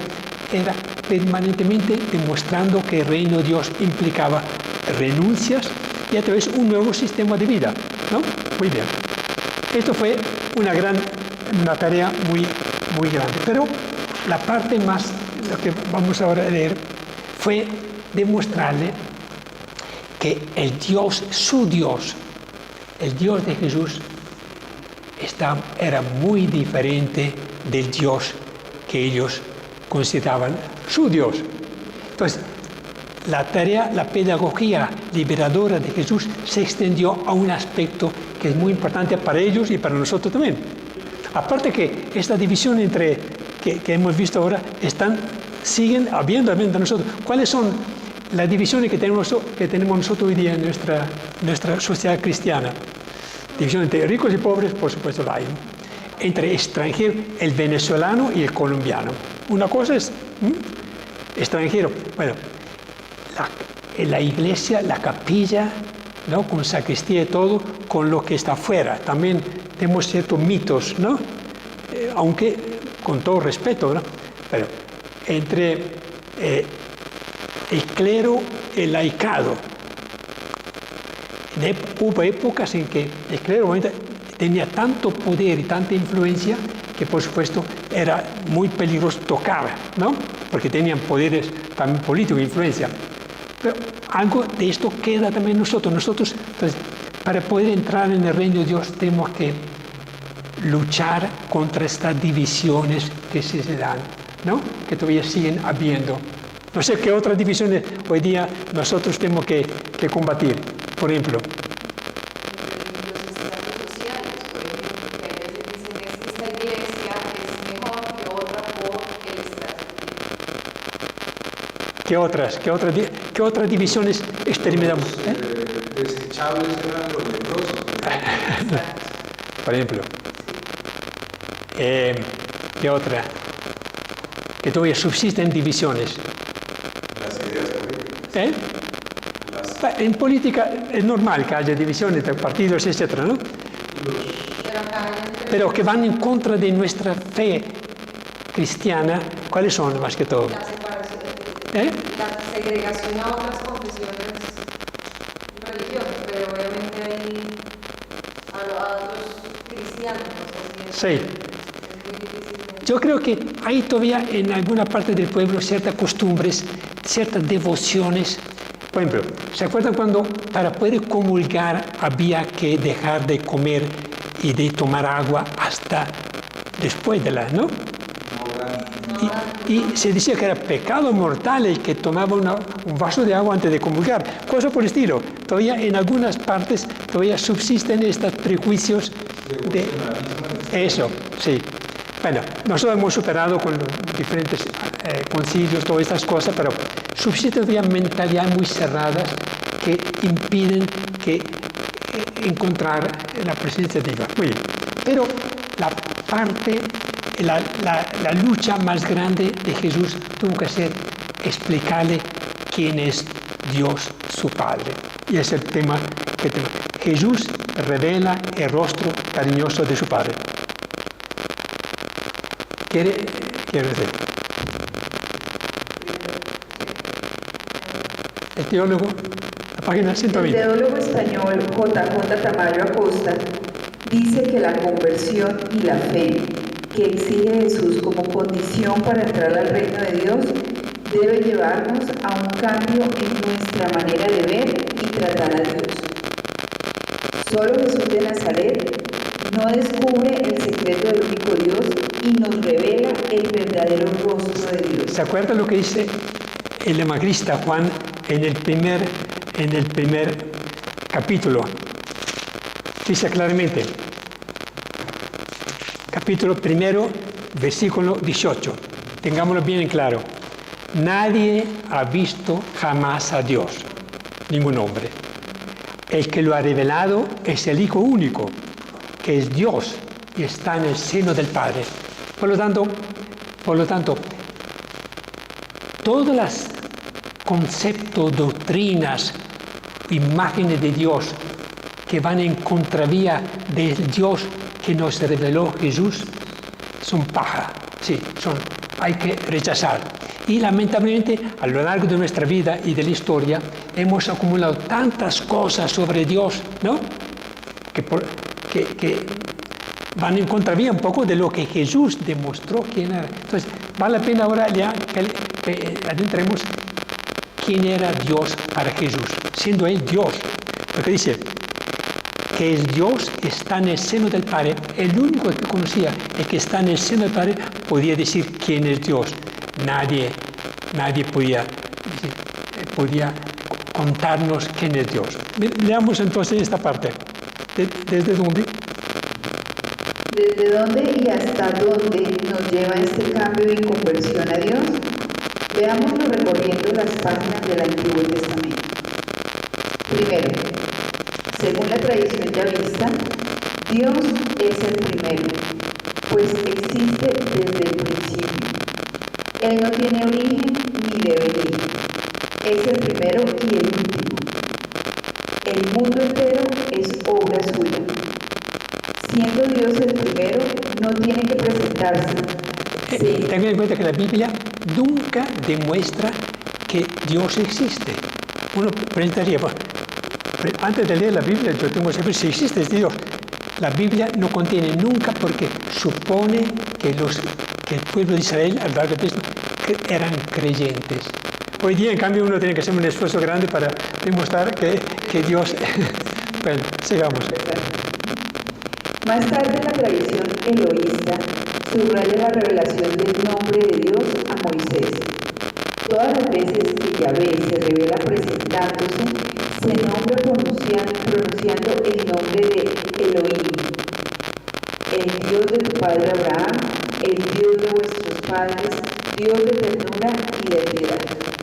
era permanentemente demostrando que el reino de Dios implicaba renuncias y a través de un nuevo sistema de vida, ¿no? Muy bien. Esto fue una tarea muy grande. Pero la parte más, lo que vamos ahora a leer, fue demostrarle que el Dios, su Dios, el Dios de Jesús, era muy diferente del Dios que ellos consideraban su Dios. Entonces, la tarea, la pedagogía liberadora de Jesús se extendió a un aspecto que es muy importante para ellos y para nosotros también. Aparte que esta división que hemos visto ahora siguen habiendo entre nosotros. ¿Cuáles son las divisiones que tenemos nosotros hoy día en nuestra sociedad cristiana? División entre ricos y pobres, por supuesto la hay. Entre extranjeros, el venezolano y el colombiano. Una cosa es extranjero. Bueno, la iglesia, la capilla, ¿no? Con sacristía y todo, con lo que está afuera. También tenemos ciertos mitos, ¿no? Aunque con todo respeto, ¿no? Pero entre el clero y el laicado. Hubo épocas en que el clero tenía tanto poder y tanta influencia que, por supuesto, era muy peligroso tocar, ¿no? Porque tenían poderes también políticos, influencia. Pero algo de esto queda también nosotros. Entonces, para poder entrar en el reino de Dios, tenemos que luchar contra estas divisiones que se dan, ¿no? Que todavía siguen habiendo. No sé qué otras divisiones hoy día nosotros tenemos que combatir. Por ejemplo, Los estratos sociales, por ejemplo, que a veces dicen que esta iglesia es mejor que otra por el estrato. ¿Qué otras divisiones experimentamos? Desechables eran los leprosos. Por ejemplo, ¿qué otra? Que todavía subsisten divisiones. Las ideas políticas. En política es normal que haya divisiones entre partidos, etc., ¿no? Pero que van en contra de nuestra fe cristiana, ¿cuáles son más que todo? La separación, la segregación a otras confesiones religiosas, pero obviamente hay a otros cristianos. Sí. Es muy difícil. Yo creo que hay todavía en alguna parte del pueblo ciertas costumbres, ciertas devociones. Por ejemplo, ¿se acuerdan cuando para poder comulgar había que dejar de comer y de tomar agua hasta después de la, ¿no? Y se decía que era pecado mortal el que tomaba un vaso de agua antes de comulgar, cosa por el estilo. Todavía en algunas partes todavía subsisten estos prejuicios de eso, sí. Bueno, nosotros hemos superado con los diferentes concilios todas estas cosas, pero subsisten todavía mentalidades muy cerradas que impiden que encontrar la presencia de Dios. Muy bien. Pero la lucha más grande de Jesús tuvo que ser explicarle quién es Dios su Padre. Y es el tema que tenemos. Jesús revela el rostro cariñoso de su Padre. ¿Quiere decir? El teólogo, la página 120. El teólogo español J.J. Tamayo Acosta dice que la conversión y la fe que exige Jesús como condición para entrar al reino de Dios debe llevarnos a un cambio en nuestra manera de ver y tratar a Dios. Solo Jesús de Nazaret no descubre el secreto del único Dios y nos revela el verdadero rostro de Dios. ¿Se acuerdan lo que dice el evangelista Juan en el primer capítulo? Dice claramente, capítulo 1, versículo 18. Tengámoslo bien en claro. Nadie ha visto jamás a Dios, ningún hombre. El que lo ha revelado es el Hijo único, que es Dios y está en el seno del Padre. Por lo tanto, todos los conceptos, doctrinas, imágenes de Dios que van en contravía del Dios que nos reveló Jesús son paja, sí, hay que rechazar. Y lamentablemente a lo largo de nuestra vida y de la historia hemos acumulado tantas cosas sobre Dios, ¿no? Que van en contravía un poco de lo que Jesús demostró quién era. Entonces, vale la pena ahora ya que adentremos quién era Dios para Jesús, siendo Él Dios. Porque dice que es Dios, está en el seno del Padre. El único que conocía el que está en el seno del Padre podía decir quién es Dios. Nadie podía contarnos quién es Dios. Leamos entonces esta parte. ¿Desde dónde? ¿Desde dónde y hasta dónde nos lleva este cambio y conversión a Dios? Veámoslo recorriendo las páginas del Antiguo Testamento. Primero, según la tradición ya vista, Dios es el primero, pues existe desde el principio. Él no tiene origen ni debe venir. Es el primero y el último. El mundo entero es obra suya. Siendo Dios el primero, no tiene que presentarse. Sí. Tengan en cuenta que la Biblia nunca demuestra que Dios existe. Uno pensaría, bueno, antes de leer la Biblia, yo tengo que saber si existe Dios. La Biblia no contiene nunca porque supone que el pueblo de Israel, a lo largo de esto, eran creyentes. Hoy día, en cambio, uno tiene que hacer un esfuerzo grande para demostrar que Dios... Bueno, sigamos. Más tarde, la tradición eloísta subraya la revelación del nombre de Dios a Moisés. Todas las veces que Yahvé se revela presentándose, se nombra pronunciando el nombre de Elohim, el Dios de tu padre Abraham, el Dios de vuestros padres, Dios de ternura y de piedad.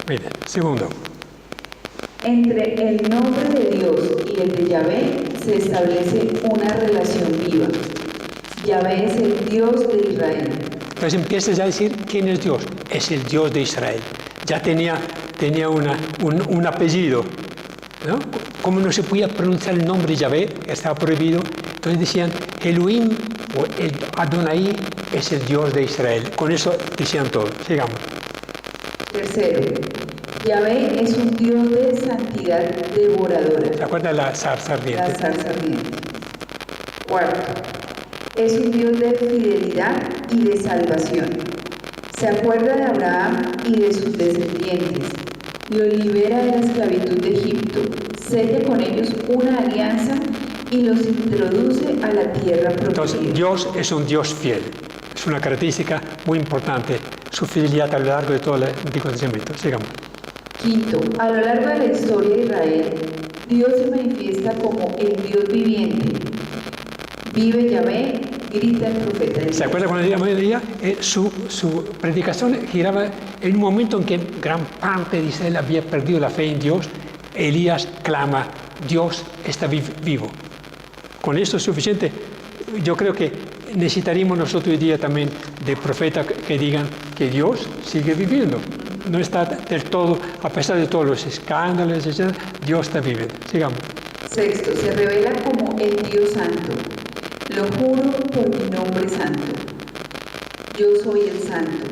Mira, segundo. Entre el nombre de Dios y el de Yahvé se establece una relación viva. Yahvé es el Dios de Israel. Entonces empiezas a decir quién es Dios. Es el Dios de Israel. Ya tenía un apellido, ¿no? Como no se podía pronunciar el nombre de Yahvé, estaba prohibido, entonces decían Elohim o el Adonai es el Dios de Israel. Con eso decían todo. Sigamos. Tercero, Yahvé es un Dios de santidad devoradora. ¿Se acuerdan de la zarza ardiente? La zarza ardiente. Cuarto, Es un Dios de fidelidad y de salvación. Se acuerda de Abraham y de sus descendientes. Los libera de la esclavitud de Egipto. Sella con ellos una alianza y los introduce a la tierra Entonces, prometida. Dios es un Dios fiel. Es una característica muy importante, su fidelidad a lo largo de todo el Antiguo Testamento. Sigamos. Quinto, a lo largo de la historia de Israel, Dios se manifiesta como el Dios viviente. Vive Yahvé, grita el profeta Elías. ¿Se acuerda cuando decía su predicación giraba en un momento en que gran parte de Israel había perdido la fe en Dios? Elías clama, Dios está vivo. Con esto es suficiente. Yo creo que necesitaríamos nosotros hoy día también de profetas que digan que Dios sigue viviendo. No está del todo, a pesar de todos los escándalos, etc., Dios está viviendo. Sigamos. Sexto, se revela como el Dios santo. Lo juro por mi nombre santo. Yo soy el santo.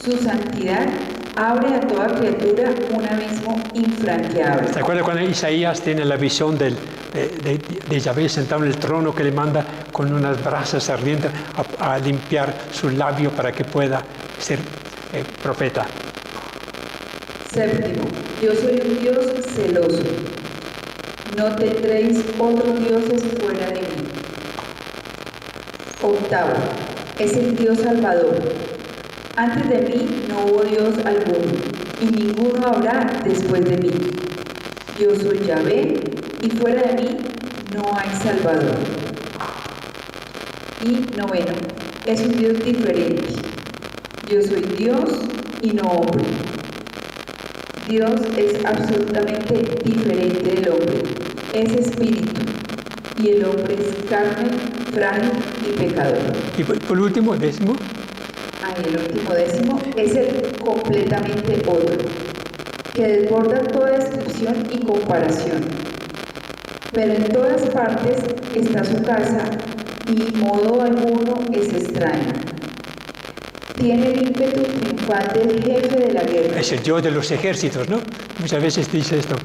Su santidad abre a toda criatura un abismo infranqueable. ¿Se acuerda cuando Isaías tiene la visión de Yahvé sentado en el trono que le manda con unas brasas ardientes a limpiar su labio para que pueda ser profeta? Séptimo, yo soy un Dios celoso. No tendréis otros dioses fuera de mí. Octavo, es el Dios salvador. Antes de mí no hubo Dios alguno, y ninguno habrá después de mí. Yo soy Yahvé, y fuera de mí no hay salvador. Y noveno, es un Dios diferente. Yo soy Dios y no hombre. Dios es absolutamente diferente del hombre. Es espíritu, y el hombre es carne, frágil y pecador. Y por último, décimo. El último décimo es el completamente otro, que desborda toda descripción y comparación. Pero en todas partes está su casa y modo alguno es extraño. Tiene el ímpetu triunfal del jefe de la guerra. Es el Dios de los ejércitos, ¿no? Muchas veces dice esto,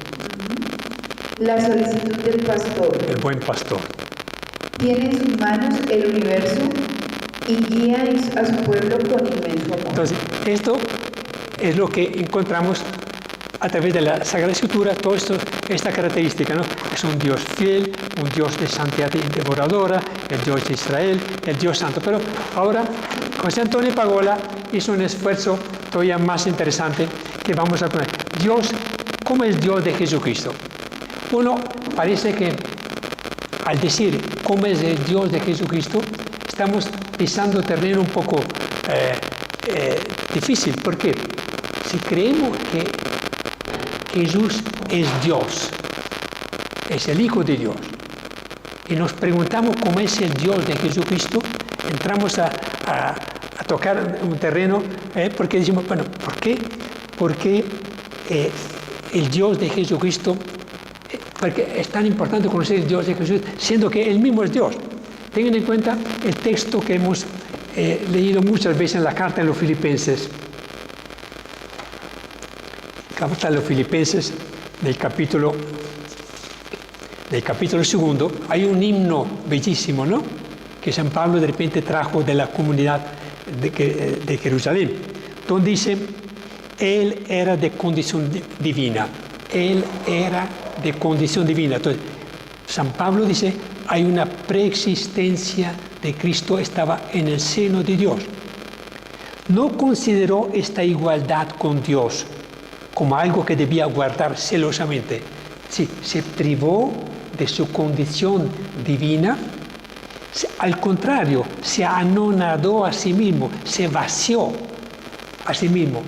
La solicitud del pastor. el buen pastor. Tiene en sus manos el universo y guía a su pueblo con inmenso amor. Entonces, esto es lo que encontramos a través de la Sagrada Escritura, todo esto, esta característica, ¿no? Es un Dios fiel, un Dios de santidad devoradora, el Dios de Israel, el Dios santo. Pero ahora, José Antonio Pagola hizo un esfuerzo todavía más interesante que vamos a poner. Dios, ¿cómo es Dios de Jesucristo? Uno, parece que al decir cómo es el Dios de Jesucristo, estamos pisando terreno un poco difícil. ¿Por qué? Si creemos que Jesús es Dios, es el Hijo de Dios, y nos preguntamos cómo es el Dios de Jesucristo, entramos a tocar un terreno, porque decimos, bueno, ¿por qué? Porque el Dios de Jesucristo, porque es tan importante conocer el Dios de Jesús, siendo que Él mismo es Dios. Tengan en cuenta el texto que hemos leído muchas veces en la carta de los Filipenses. Carta de los Filipenses, del capítulo segundo, hay un himno bellísimo, ¿no? Que San Pablo de repente trajo de la comunidad de Jerusalén, donde dice, Él era de condición divina. Él era de condición divina. Entonces, San Pablo dice, hay una preexistencia de Cristo, estaba en el seno de Dios. No consideró esta igualdad con Dios como algo que debía guardar celosamente. Sí, se privó de su condición divina. Al contrario, se anonadó a sí mismo, se vació a sí mismo,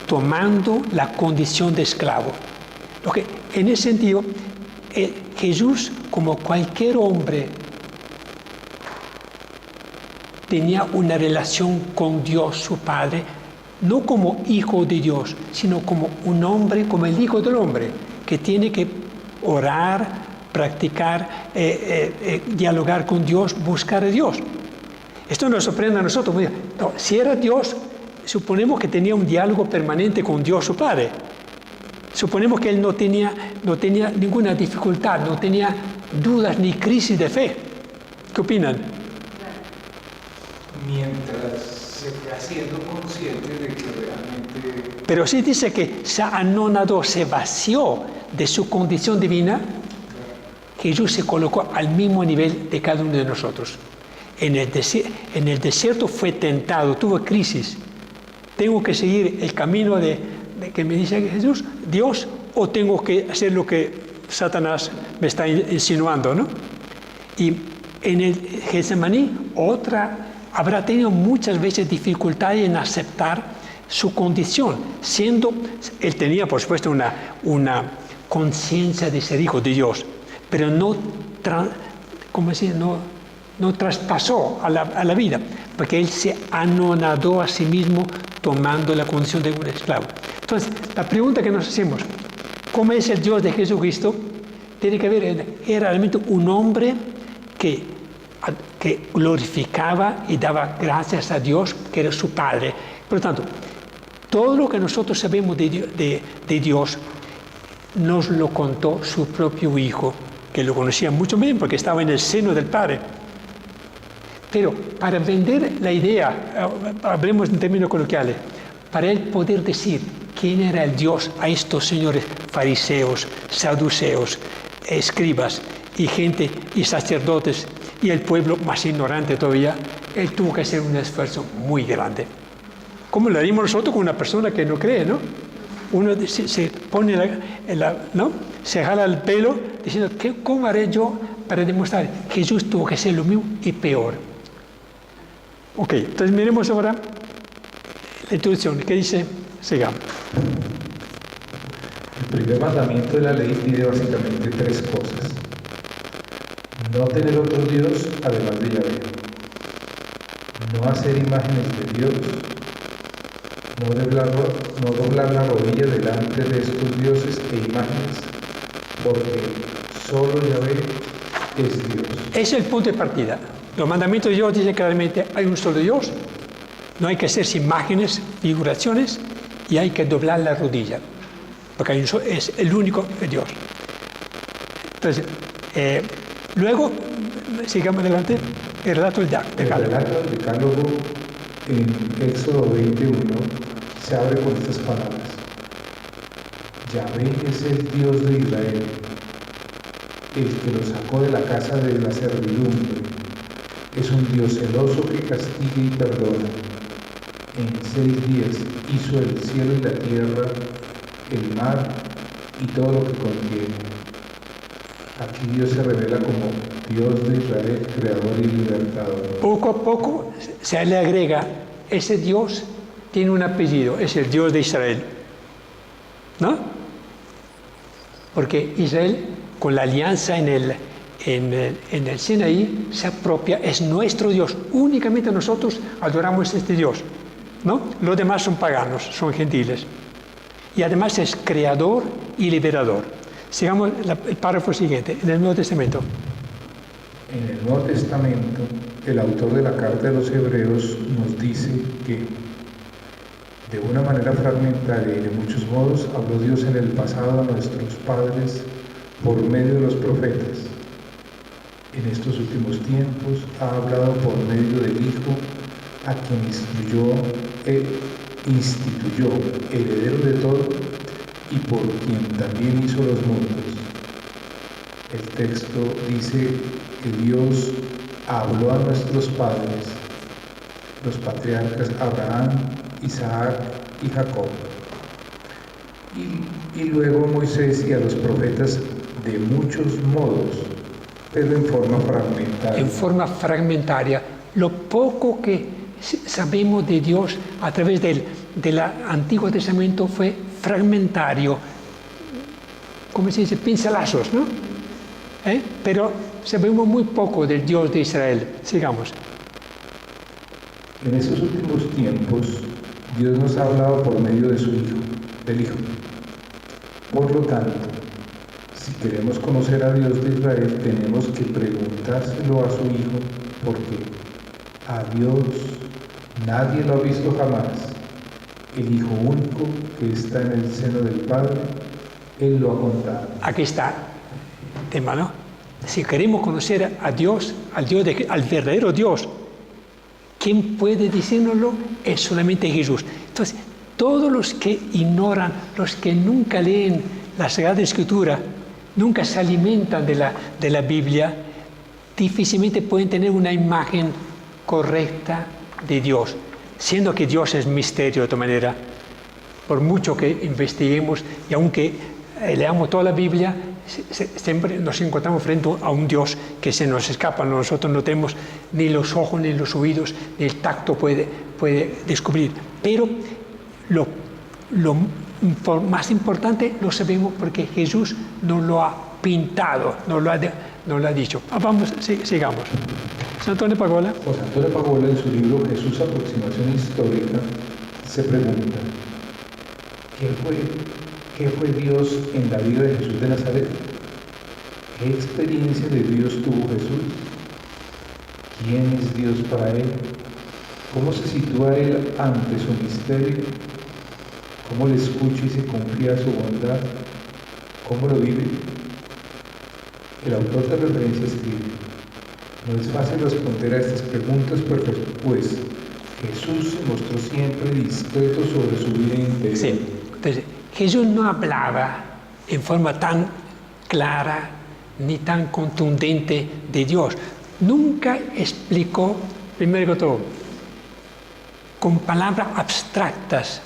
tomando la condición de esclavo. Lo que, en ese sentido, Jesús, como cualquier hombre, tenía una relación con Dios, su Padre, no como hijo de Dios, sino como un hombre, como el Hijo del Hombre, que tiene que orar, practicar, dialogar con Dios, buscar a Dios. Esto nos sorprende a nosotros. No, si era Dios, suponemos que tenía un diálogo permanente con Dios, su Padre. Suponemos que Él no tenía ninguna dificultad, no tenía dudas ni crisis de fe. ¿Qué opinan? Mientras se fue haciendo consciente de que realmente... Pero sí dice que se anonadó, se vació de su condición divina. Jesús se colocó al mismo nivel de cada uno de nosotros. En el desierto fue tentado, tuvo crisis. ¿Tengo que seguir el camino de que me dice Jesús, Dios, o tengo que hacer lo que Satanás me está insinuando, ¿no? Y en el Getsemaní, habrá tenido muchas veces dificultad en aceptar su condición, él tenía por supuesto una conciencia de ser hijo de Dios, pero no traspasó a la vida, porque él se anonadó a sí mismo tomando la condición de un esclavo. Entonces, la pregunta que nos hacemos, ¿cómo es el Dios de Jesucristo? Tiene que ver, era realmente un hombre que glorificaba y daba gracias a Dios, que era su Padre. Por lo tanto, todo lo que nosotros sabemos de Dios nos lo contó su propio Hijo, que lo conocía mucho bien porque estaba en el seno del Padre. Pero para vender la idea, hablemos en términos coloquiales, para él poder decir quién era el Dios a estos señores fariseos, saduceos, escribas y gente y sacerdotes y el pueblo más ignorante todavía, él tuvo que hacer un esfuerzo muy grande. ¿Cómo lo haríamos nosotros con una persona que no cree, no? Uno se pone ¿no? Se jala el pelo diciendo, ¿cómo haré yo para demostrar? Jesús tuvo que hacer lo mismo y peor. Ok, entonces miremos ahora la introducción. ¿Qué dice? Sigamos. El primer mandamiento de la ley pide básicamente 3 cosas. No tener otro Dios además de Yahvé. No hacer imágenes de Dios. No doblar la rodilla delante de estos dioses e imágenes, porque solo Yahvé es Dios. Ese es el punto de partida. Los mandamientos de Dios dicen claramente, hay un solo Dios, no hay que hacerse imágenes, figuraciones, y hay que doblar la rodilla, porque es el único Dios. Entonces, luego, sigamos adelante, el relato del Decálogo. El relato del Decálogo en Éxodo 21 se abre con estas palabras. Yahvé es el Dios de Israel, el que lo sacó de la casa de la servidumbre. Es un Dios celoso que castiga y perdona. En 6 días hizo el cielo y la tierra, el mar y todo lo que contiene. Aquí Dios se revela como Dios de Israel, creador y libertador. Poco a poco se le agrega, ese Dios tiene un apellido, es el Dios de Israel. ¿No? Porque Israel, con la alianza en el Sinaí, se apropia, es nuestro Dios. Únicamente nosotros adoramos a este Dios. ¿No? Los demás son paganos, son gentiles. Y además es creador y liberador. Sigamos el párrafo siguiente, en el Nuevo Testamento. En el Nuevo Testamento, el autor de la Carta de los Hebreos nos dice que, de una manera fragmentaria y de muchos modos, habló Dios en el pasado a nuestros padres por medio de los profetas. En estos últimos tiempos ha hablado por medio del Hijo, a quien instituyó, heredero de todo, y por quien también hizo los mundos. El texto dice que Dios habló a nuestros padres, los patriarcas Abraham, Isaac y Jacob, y luego Moisés y a los profetas de muchos modos, pero en forma fragmentaria. En forma fragmentaria. Lo poco que sabemos de Dios a través del Antiguo Testamento fue fragmentario, como se dice, pincelazos, ¿no? Pero sabemos muy poco del Dios de Israel. Sigamos. En estos últimos tiempos, Dios nos ha hablado por medio de su Hijo, del Hijo. Por lo tanto, si queremos conocer a Dios de Israel, tenemos que preguntárselo a su Hijo, porque a Dios nadie lo ha visto jamás. El Hijo único que está en el seno del Padre, Él lo ha contado. Aquí está el tema, ¿no? Si queremos conocer a Dios, al verdadero Dios, ¿quién puede decírnoslo? Es solamente Jesús. Entonces, todos los que ignoran, los que nunca leen la Sagrada Escritura, nunca se alimentan de la Biblia, difícilmente pueden tener una imagen correcta de Dios, siendo que Dios es misterio de otra manera. Por mucho que investiguemos y aunque leamos toda la Biblia, siempre nos encontramos frente a un Dios que se nos escapa. Nosotros no tenemos ni los ojos, ni los oídos, ni el tacto puede descubrir. Pero lo más importante lo sabemos porque Jesús nos lo ha pintado, nos lo ha dicho. Vamos, sigamos. San Antonio Pagola. José Antonio Pagola, en su libro Jesús, aproximación histórica, se pregunta: ¿qué fue Dios en la vida de Jesús de Nazaret? ¿Qué experiencia de Dios tuvo Jesús? ¿Quién es Dios para él? ¿Cómo se sitúa él ante su misterio? ¿Cómo le escucha y se confía a su bondad? ¿Cómo lo vive? El autor de referencia escribe: no es fácil responder a estas preguntas, pues Jesús se mostró siempre discreto sobre su vida interior. Sí. Entonces, Jesús no hablaba en forma tan clara ni tan contundente de Dios. Nunca explicó, primero que todo, con palabras abstractas,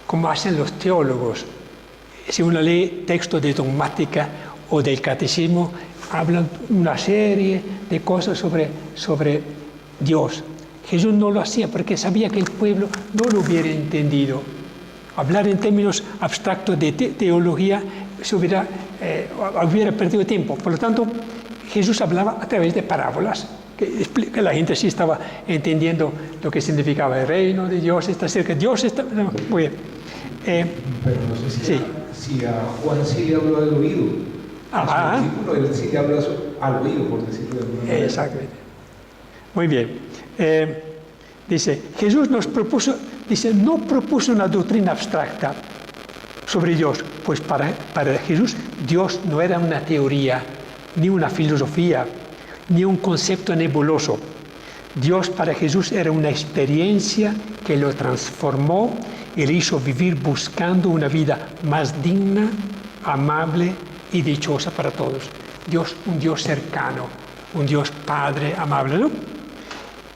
como hacen los teólogos. Si uno lee textos de dogmática o del catecismo, hablan una serie de cosas sobre Dios. Jesús no lo hacía porque sabía que el pueblo no lo hubiera entendido. Hablar en términos abstractos de teología se hubiera perdido tiempo. Por lo tanto, Jesús hablaba a través de parábolas, que la gente sí estaba entendiendo lo que significaba el reino de Dios, está cerca, Dios está... Muy bien. Pero no sé sí. si a Juan sí le habló al oído. A su discípulo, él sí le habló al oído, por decirlo de alguna manera. Exactamente. Muy bien. Dice, Jesús no propuso una doctrina abstracta sobre Dios, pues para Jesús Dios no era una teoría, ni una filosofía, ni un concepto nebuloso. Dios para Jesús era una experiencia que lo transformó y le hizo vivir buscando una vida más digna, amable y dichosa para todos. Dios, un Dios cercano, un Dios Padre amable, ¿no?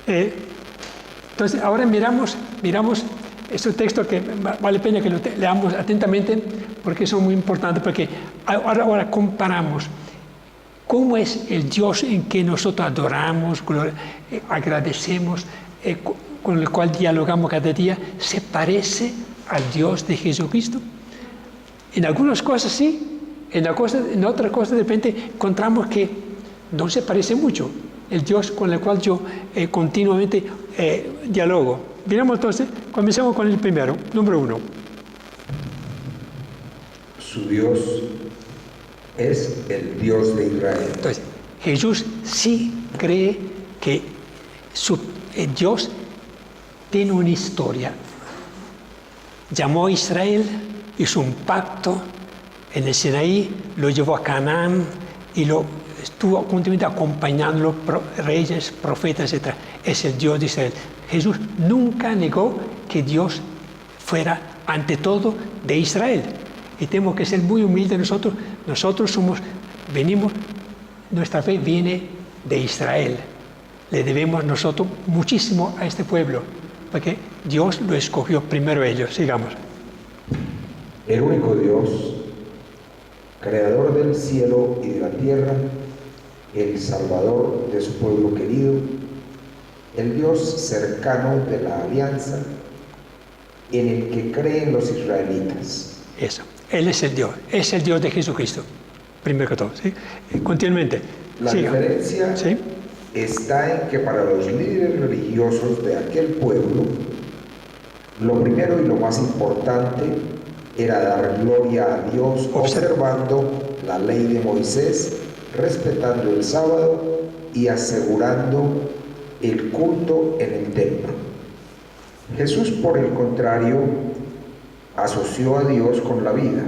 Entonces, ahora miramos estos textos que vale la pena que lo leamos atentamente porque son muy importantes, porque ahora comparamos cómo es el Dios en que nosotros adoramos, agradecemos, con el cual dialogamos cada día, se parece al Dios de Jesucristo. En algunas cosas sí, en otras cosas de repente encontramos que no se parece mucho el Dios con el cual yo continuamente dialogo. Miramos entonces, comencemos con el primero, número 1. Su Dios es el Dios de Israel. Entonces, Jesús sí cree que Dios tiene una historia. Llamó a Israel, hizo un pacto en el Sinaí, lo llevó a Canaán y lo estuvo continuamente acompañándolo, reyes, profetas, etc. Es el Dios de Israel. Jesús nunca negó que Dios fuera, ante todo, de Israel. Y tenemos que ser muy humildes nosotros. Nosotros nuestra fe viene de Israel. Le debemos nosotros muchísimo a este pueblo, porque Dios lo escogió primero ellos. Sigamos. El único Dios, creador del cielo y de la tierra, el salvador de su pueblo querido, el Dios cercano de la alianza, en el que creen los israelitas. Eso, Él es el Dios de Jesucristo, primero que todo, ¿sí? Continuamente. La diferencia está en que para los líderes religiosos de aquel pueblo, lo primero y lo más importante era dar gloria a Dios observando la ley de Moisés, respetando el sábado y asegurando el culto en el templo. Jesús, por el contrario, asoció a Dios con la vida.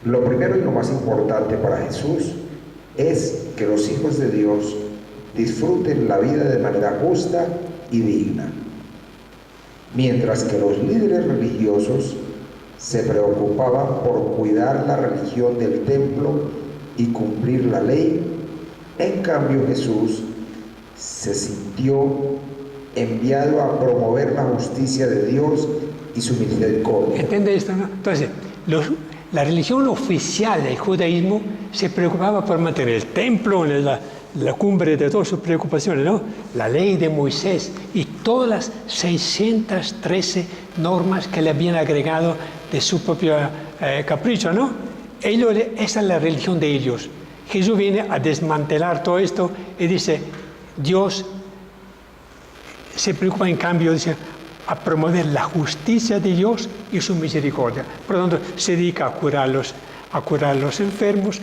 Lo primero y lo más importante para Jesús es que los hijos de Dios disfruten la vida de manera justa y digna, mientras que los líderes religiosos se preocupaban por cuidar la religión del templo y cumplir la ley. En cambio, Jesús se sintió enviado a promover la justicia de Dios y su misericordia. ¿Entiende esto, no? Entonces, la religión oficial del judaísmo se preocupaba por mantener el templo, la cumbre de todas sus preocupaciones, ¿no? La ley de Moisés y todas las 613 normas que le habían agregado de su propio capricho, ¿no? Esa es la religión de ellos. Jesús viene a desmantelar todo esto y dice, Dios se preocupa en cambio, dice, a promover la justicia de Dios y su misericordia. Por lo tanto, se dedica a curar los enfermos,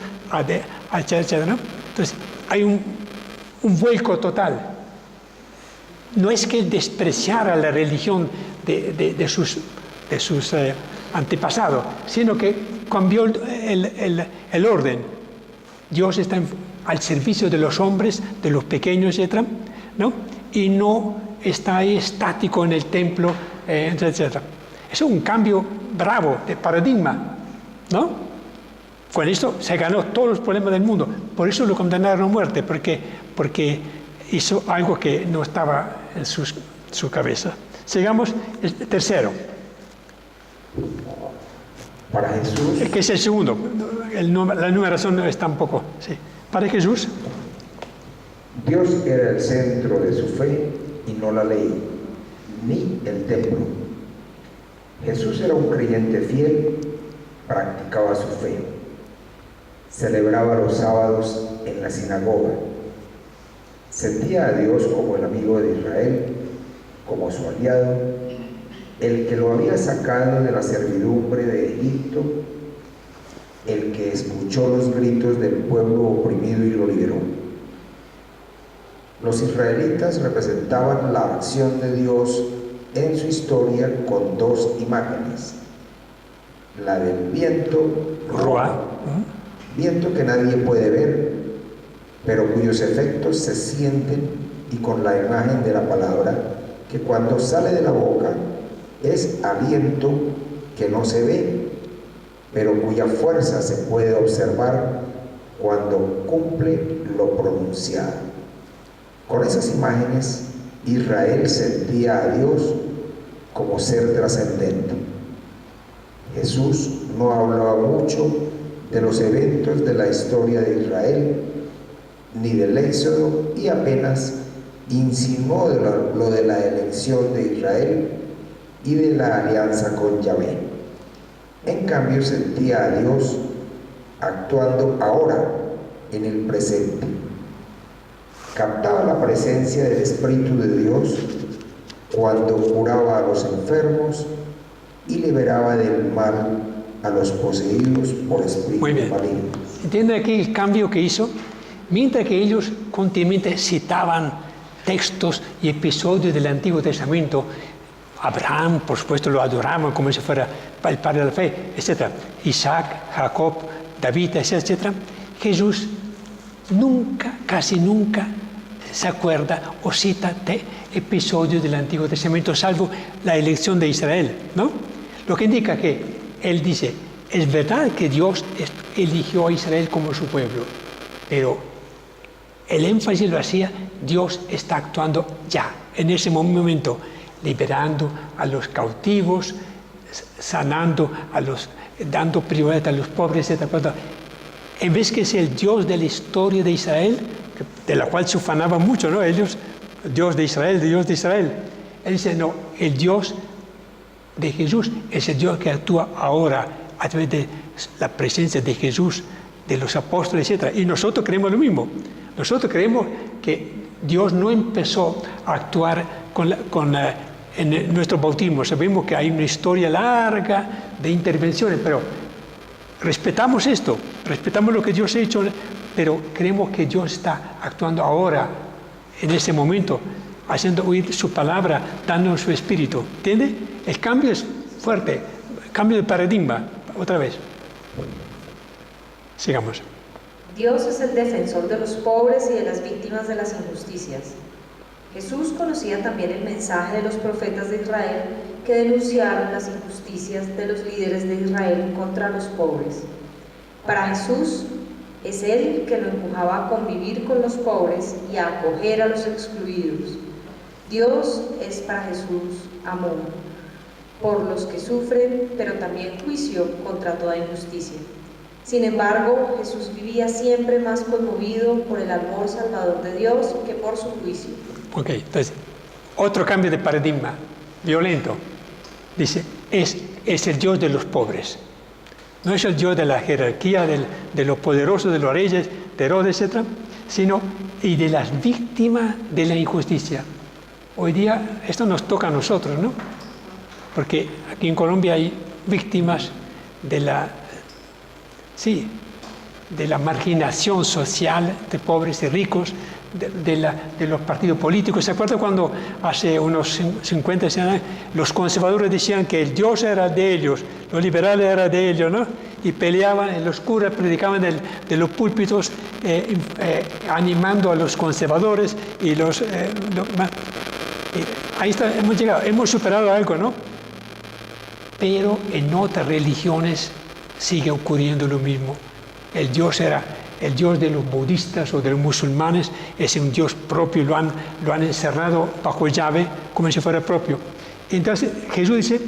etcétera, ¿no? Entonces, hay un vuelco total. No es que despreciara la religión de sus antepasados, sino que cambió el orden. Dios está al servicio de los hombres, de los pequeños, etcétera, ¿no? Y no está ahí estático en el templo, etcétera. Es un cambio bravo de paradigma, ¿no? Con esto se ganó todos los problemas del mundo. Por eso lo condenaron a muerte, porque hizo algo que no estaba en su cabeza. Sigamos el tercero. Para Jesús, Que es el segundo. La numeración está un poco. Sí. Para Jesús, Dios era el centro de su fe y no la ley, ni el templo. Jesús era un creyente fiel, practicaba su fe, celebraba los sábados en la sinagoga, sentía a Dios como el amigo de Israel, como su aliado, el que lo había sacado de la servidumbre de Egipto, el que escuchó los gritos del pueblo oprimido y lo liberó. Los israelitas representaban la acción de Dios en su historia con dos imágenes: la del viento, Ruah, viento que nadie puede ver, pero cuyos efectos se sienten, y con la imagen de la palabra, que cuando sale de la boca es aliento que no se ve, pero cuya fuerza se puede observar cuando cumple lo pronunciado. Con esas imágenes, Israel sentía a Dios como ser trascendente. Jesús no hablaba mucho de los eventos de la historia de Israel, ni del Éxodo, y apenas insinuó lo de la elección de Israel y de la alianza con Yahvé. En cambio, sentía a Dios actuando ahora, en el presente. Captaba la presencia del Espíritu de Dios cuando curaba a los enfermos y liberaba del mal a los poseídos por espíritus malignos. ¿Entienden aquí el cambio que hizo? Mientras que ellos continuamente citaban textos y episodios del Antiguo Testamento, Abraham, por supuesto, lo adoraban como si fuera el padre de la fe, etc. Isaac, Jacob, David, etc. Jesús nunca, casi nunca, se acuerda o cita episodios del Antiguo Testamento, salvo la elección de Israel, ¿no? Lo que indica que él dice, es verdad que Dios eligió a Israel como su pueblo, pero el énfasis lo hacía, Dios está actuando ya, en ese momento, liberando a los cautivos, sanando dando prioridad a los pobres, etc. En vez que sea el Dios de la historia de Israel, de la cual se ufanaban mucho, ¿no? Ellos, Dios de Israel. Él dice, no, el Dios de Jesús es el Dios que actúa ahora a través de la presencia de Jesús, de los apóstoles, etc. Y nosotros creemos lo mismo. Nosotros creemos que Dios no empezó a actuar en nuestro bautismo. Sabemos que hay una historia larga de intervenciones, pero respetamos esto, respetamos lo que Dios ha hecho, pero creemos que Dios está actuando ahora, en este momento, haciendo oír su palabra, dándonos su espíritu. ¿Entiende? El cambio es fuerte, cambio de paradigma, otra vez. Sigamos. Dios es el defensor de los pobres y de las víctimas de las injusticias. Jesús conocía también el mensaje de los profetas de Israel que denunciaron las injusticias de los líderes de Israel contra los pobres. Para Jesús, es Él que lo empujaba a convivir con los pobres y a acoger a los excluidos. Dios es para Jesús amor por los que sufren, pero también juicio contra toda injusticia. Sin embargo, Jesús vivía siempre más conmovido por el amor salvador de Dios que por su juicio. Ok, entonces, otro cambio de paradigma, violento. Dice, es el Dios de los pobres. No es el Dios de la jerarquía, de los poderosos, de los reyes, de Herodes, etc., sino y de las víctimas de la injusticia. Hoy día esto nos toca a nosotros, ¿no? Porque aquí en Colombia hay víctimas de la marginación social de pobres y ricos, de los partidos políticos. ¿Se acuerda cuando hace unos 50 años los conservadores decían que el Dios era de ellos, los liberales eran de ellos, ¿no? Y peleaban, los curas predicaban de los púlpitos animando a los conservadores y ahí está, hemos llegado, hemos superado algo, ¿no? Pero en otras religiones sigue ocurriendo lo mismo. El Dios de los budistas o de los musulmanes es un Dios propio, lo han encerrado bajo llave como si fuera propio. Entonces Jesús dice,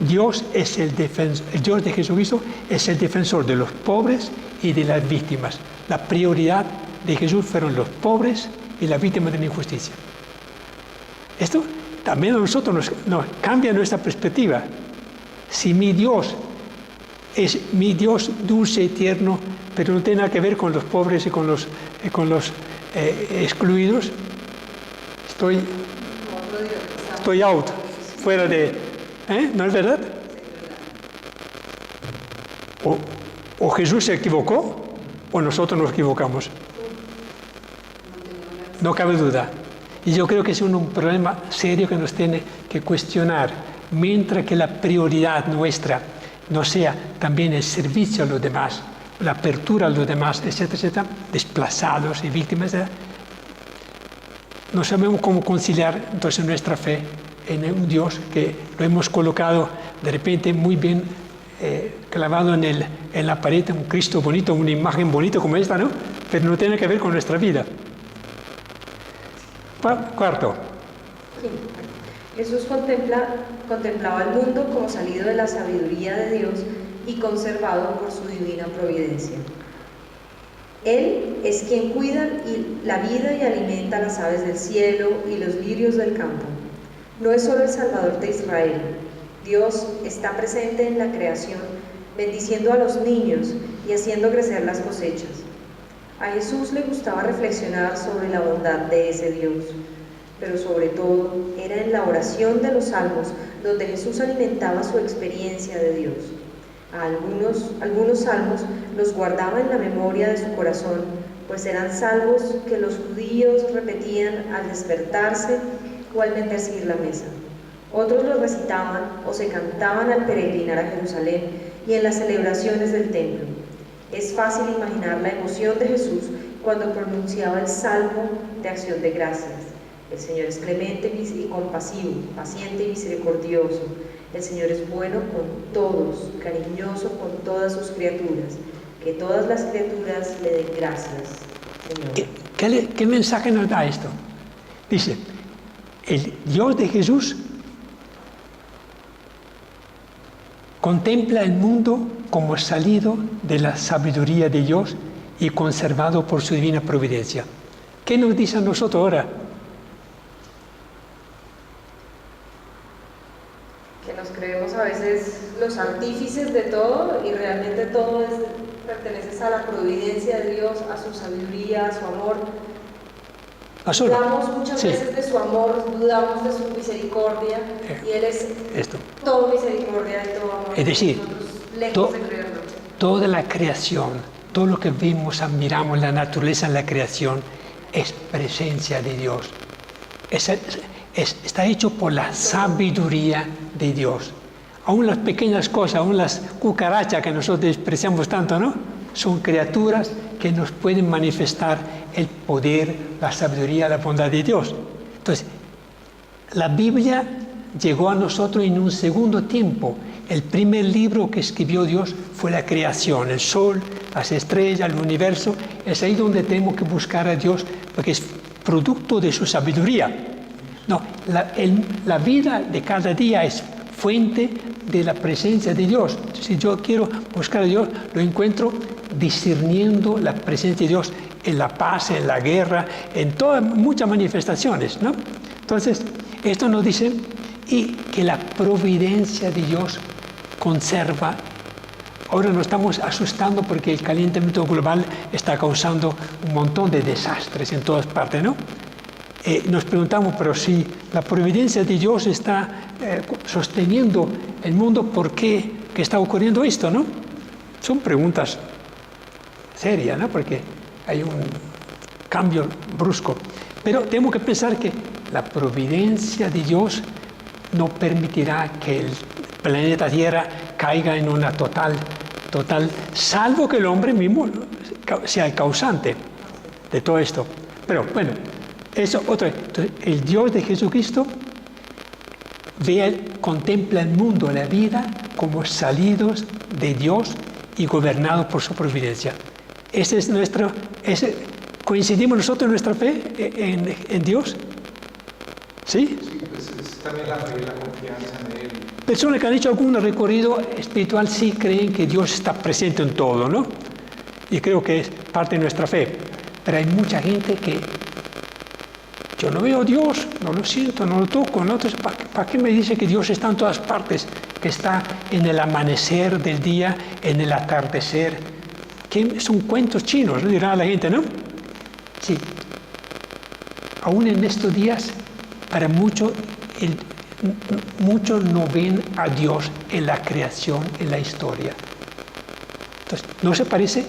el Dios de Jesucristo es el defensor de los pobres y de las víctimas. La prioridad de Jesús fueron los pobres y las víctimas de la injusticia. Esto también a nosotros nos cambia nuestra perspectiva. Si mi Dios es mi Dios dulce y tierno, pero no tiene nada que ver con los pobres y con los excluidos, estoy out, fuera de... ¿No es verdad? O Jesús se equivocó o nosotros nos equivocamos. No cabe duda. Y yo creo que es un problema serio que nos tiene que cuestionar, mientras que la prioridad nuestra no sea también el servicio a los demás, la apertura a los demás, etcétera, etcétera, desplazados y víctimas, no sabemos cómo conciliar entonces nuestra fe en un Dios que lo hemos colocado de repente muy bien clavado en la pared, un Cristo bonito, una imagen bonita como esta, ¿no? Pero no tiene que ver con nuestra vida. Cuarto. Jesús contemplaba el mundo como salido de la sabiduría de Dios y conservado por su divina providencia. Él es quien cuida la vida y alimenta las aves del cielo y los lirios del campo. No es solo el Salvador de Israel. Dios está presente en la creación, bendiciendo a los niños y haciendo crecer las cosechas. A Jesús le gustaba reflexionar sobre la bondad de ese Dios, pero sobre todo era en la oración de los salmos donde Jesús alimentaba su experiencia de Dios. A algunos salmos los guardaba en la memoria de su corazón, pues eran salmos que los judíos repetían al despertarse o al bendecir la mesa. Otros los recitaban o se cantaban al peregrinar a Jerusalén y en las celebraciones del templo. Es fácil imaginar la emoción de Jesús cuando pronunciaba el salmo de acción de gracias. El Señor es clemente y compasivo, paciente y misericordioso. El Señor es bueno con todos, cariñoso con todas sus criaturas. Que todas las criaturas le den gracias, Señor. ¿Qué mensaje nos da esto? Dice, el Dios de Jesús contempla el mundo como salido de la sabiduría de Dios y conservado por su divina providencia. ¿Qué nos dice a nosotros ahora? Que nos creemos a veces los artífices de todo y realmente todo pertenece a la providencia de Dios, a su sabiduría, a su amor. Dudamos muchas veces de su amor, dudamos de su misericordia y Él es todo misericordia y todo amor. Es decir, lejos de creerlo. Toda la creación, todo lo que vimos, admiramos, la naturaleza en la creación, es presencia de Dios. Está hecho por la sabiduría de Dios. Aún las pequeñas cosas, aún las cucarachas que nosotros despreciamos tanto, ¿no? Son criaturas que nos pueden manifestar el poder, la sabiduría, la bondad de Dios. Entonces, la Biblia llegó a nosotros en un segundo tiempo. El primer libro que escribió Dios fue la creación, el sol, las estrellas, el universo. Es ahí donde tenemos que buscar a Dios, porque es producto de su sabiduría. No, la vida de cada día es fuente de la presencia de Dios. Si yo quiero buscar a Dios, lo encuentro discerniendo la presencia de Dios en la paz, en la guerra, en muchas manifestaciones, ¿no? Entonces, esto nos dice y que la providencia de Dios conserva. Ahora nos estamos asustando porque el calentamiento global está causando un montón de desastres en todas partes, ¿no? Nos preguntamos, pero si la providencia de Dios está sosteniendo el mundo, ¿por qué que está ocurriendo esto, no? Son preguntas serias, ¿no? Porque hay un cambio brusco. Pero tenemos que pensar que la providencia de Dios no permitirá que el planeta Tierra caiga en una total, salvo que el hombre mismo sea el causante de todo esto. Pero bueno, eso otra vez. Entonces, el Dios de Jesucristo contempla el mundo, la vida, como salidos de Dios y gobernados por su providencia. ¿Coincidimos nosotros en nuestra fe en Dios? ¿Sí? Sí, pues es también la fe y la confianza en Él. Personas que han hecho algún recorrido espiritual sí creen que Dios está presente en todo, ¿no? Y creo que es parte de nuestra fe. Pero hay mucha gente que yo no veo a Dios, no lo siento, no lo toco, ¿no? Entonces, ¿para qué me dice que Dios está en todas partes? Que está en el amanecer del día, en el atardecer. Que son cuentos chinos, ¿no? Dirá la gente, ¿no? Sí. Aún en estos días, para muchos no ven a Dios en la creación, en la historia. Entonces, ¿no se parece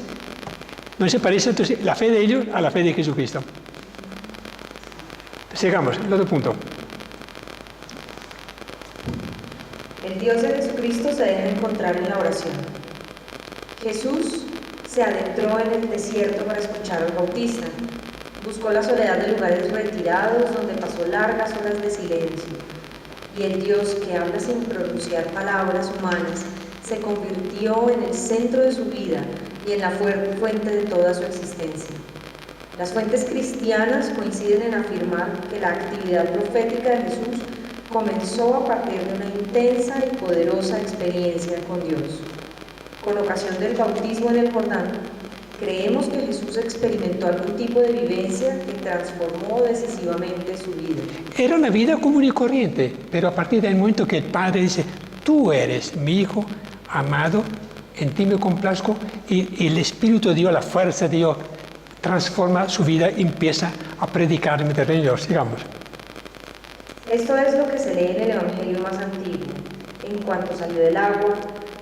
entonces la fe de ellos a la fe de Jesucristo? Sigamos, el otro punto. El Dios de Jesucristo se deja encontrar en la oración. Jesús se adentró en el desierto para escuchar al Bautista. Buscó la soledad de lugares retirados donde pasó largas horas de silencio. Y el Dios que habla sin pronunciar palabras humanas se convirtió en el centro de su vida y en la fuente de toda su existencia. Las fuentes cristianas coinciden en afirmar que la actividad profética de Jesús comenzó a partir de una intensa y poderosa experiencia con Dios. Con ocasión del bautismo en el Jordán, creemos que Jesús experimentó algún tipo de vivencia que transformó decisivamente su vida. Era una vida común y corriente, pero a partir del momento que el Padre dice, tú eres mi Hijo amado, en ti me complazco, y el Espíritu de Dios, la fuerza de Dios, transforma su vida y empieza a predicar en el reino de Dios. Sigamos. Esto es lo que se lee en el Evangelio más antiguo. En cuanto salió del agua,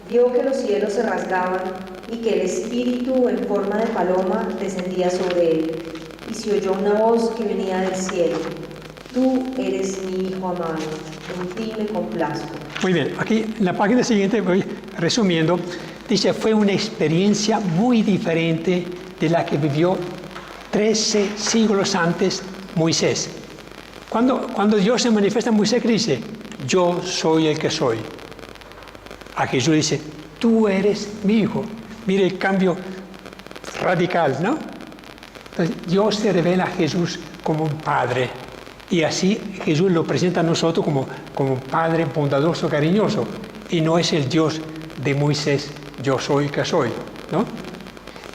vio que los cielos se rasgaban y que el Espíritu en forma de paloma descendía sobre él. Y se oyó una voz que venía del cielo. Tú eres mi Hijo amado, en ti me complazco. Muy bien, aquí en la página siguiente, voy resumiendo, dice, fue una experiencia muy diferente de la que vivió 13 siglos antes Moisés. Cuando Dios se manifiesta en Moisés, dice, yo soy el que soy. A Jesús dice, tú eres mi Hijo. Mire el cambio radical, ¿no? Entonces, Dios se revela a Jesús como un Padre. Y así Jesús lo presenta a nosotros como un Padre bondadoso, cariñoso. Y no es el Dios de Moisés, yo soy que soy, ¿no?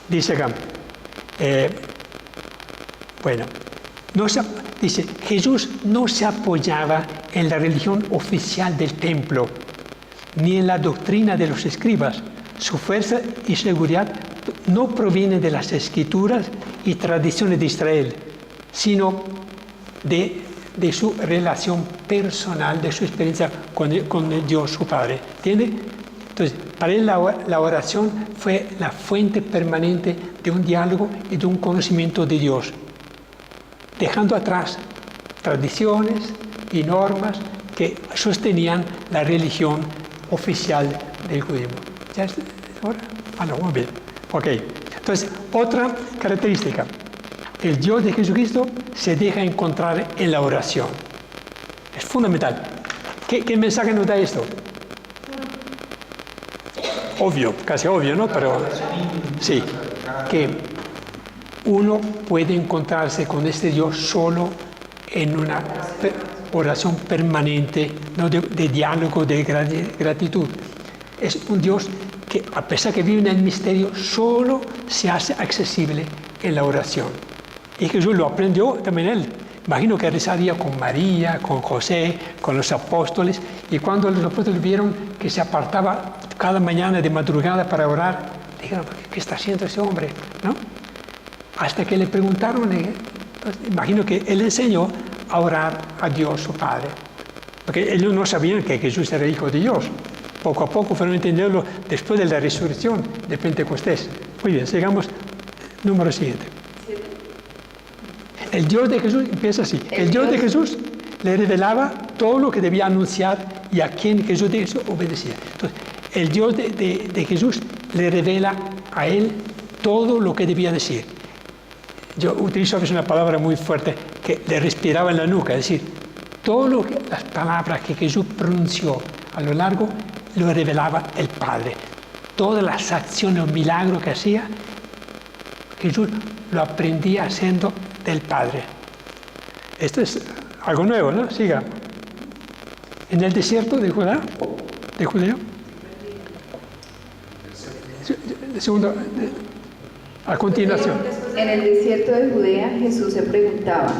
Dice acá, dice, Jesús no se apoyaba en la religión oficial del templo, ni en la doctrina de los escribas. Su fuerza y seguridad no provienen de las escrituras y tradiciones de Israel, sino de su relación personal, de su experiencia con Dios, su Padre. ¿Entiende? Entonces, para él la oración fue la fuente permanente de un diálogo y de un conocimiento de Dios, dejando atrás tradiciones y normas que sostenían la religión oficial del judaísmo. ¿Ya es ahora? Ah, no, muy bien. Ok. Entonces, otra característica, el Dios de Jesucristo se deja encontrar en la oración. Es fundamental. ¿Qué mensaje nos da esto? Obvio, casi obvio, ¿no? Pero sí, que uno puede encontrarse con este Dios solo en una oración permanente, ¿no? de diálogo, de gratitud. Es un Dios que, a pesar que vive en el misterio, solo se hace accesible en la oración. Y Jesús lo aprendió también él. Imagino que rezaría con María, con José, con los apóstoles, y cuando los apóstoles vieron que se apartaba cada mañana de madrugada para orar, dijeron, ¿qué está haciendo ese hombre? ¿No? Hasta que le preguntaron, imagino que él enseñó a orar a Dios su Padre, porque ellos no sabían que Jesús era hijo de Dios. Poco a poco fueron entendiendo después de la resurrección de Pentecostés. Muy bien, sigamos. Número siguiente. El Dios de Jesús empieza así. El Dios de Jesús le revelaba todo lo que debía anunciar y a quien Jesús de eso obedecía. Entonces, el Dios de Jesús le revela a él todo lo que debía decir. Yo utilizo a veces una palabra muy fuerte que le respiraba en la nuca, es decir, las palabras que Jesús pronunció a lo largo lo revelaba el Padre. Todas las acciones o milagros que hacía, Jesús lo aprendía haciendo del Padre. Esto es algo nuevo, ¿no? Siga. En el desierto de Judea, segundo, a continuación. En el desierto de Judea, Jesús se preguntaba,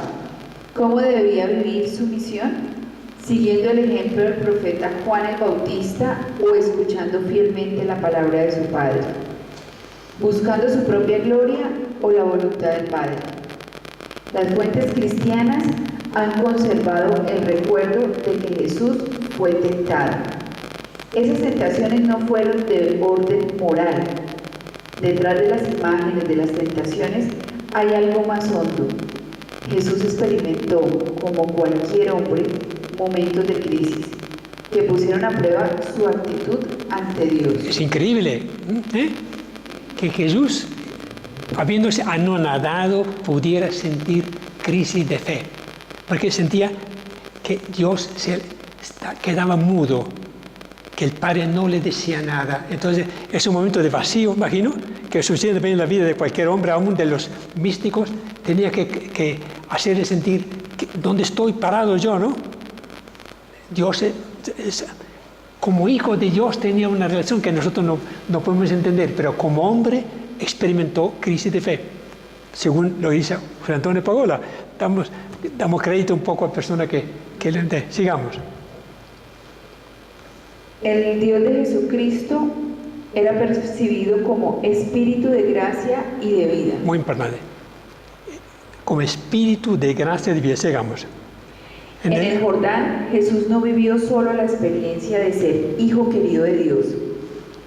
¿cómo debía vivir su misión? ¿Siguiendo el ejemplo del profeta Juan el Bautista o escuchando fielmente la palabra de su Padre? ¿Buscando su propia gloria o la voluntad del Padre? Las fuentes cristianas han conservado el recuerdo de que Jesús fue tentado. Esas tentaciones no fueron de orden moral. Detrás de las imágenes de las tentaciones hay algo más hondo. Jesús experimentó, como cualquier hombre, momentos de crisis que pusieron a prueba su actitud ante Dios. Es increíble, que Jesús, habiéndose anonadado, pudiera sentir crisis de fe, porque sentía que Dios quedaba mudo, que el Padre no le decía nada. Entonces es un momento de vacío, imagino, que sucede también en la vida de cualquier hombre, aún de los místicos. Tenía que hacerle sentir dónde estoy parado yo, ¿no? Dios, como hijo de Dios, tenía una relación que nosotros no podemos entender, pero como hombre experimentó crisis de fe. Según lo dice Juan Antonio Pagola, damos crédito un poco a personas que lo entienden. Sigamos. El Dios de Jesucristo era percibido como espíritu de gracia y de vida. Muy importante. Como espíritu de gracia y de vida. Sigamos. En el Jordán, Jesús no vivió solo la experiencia de ser hijo querido de Dios.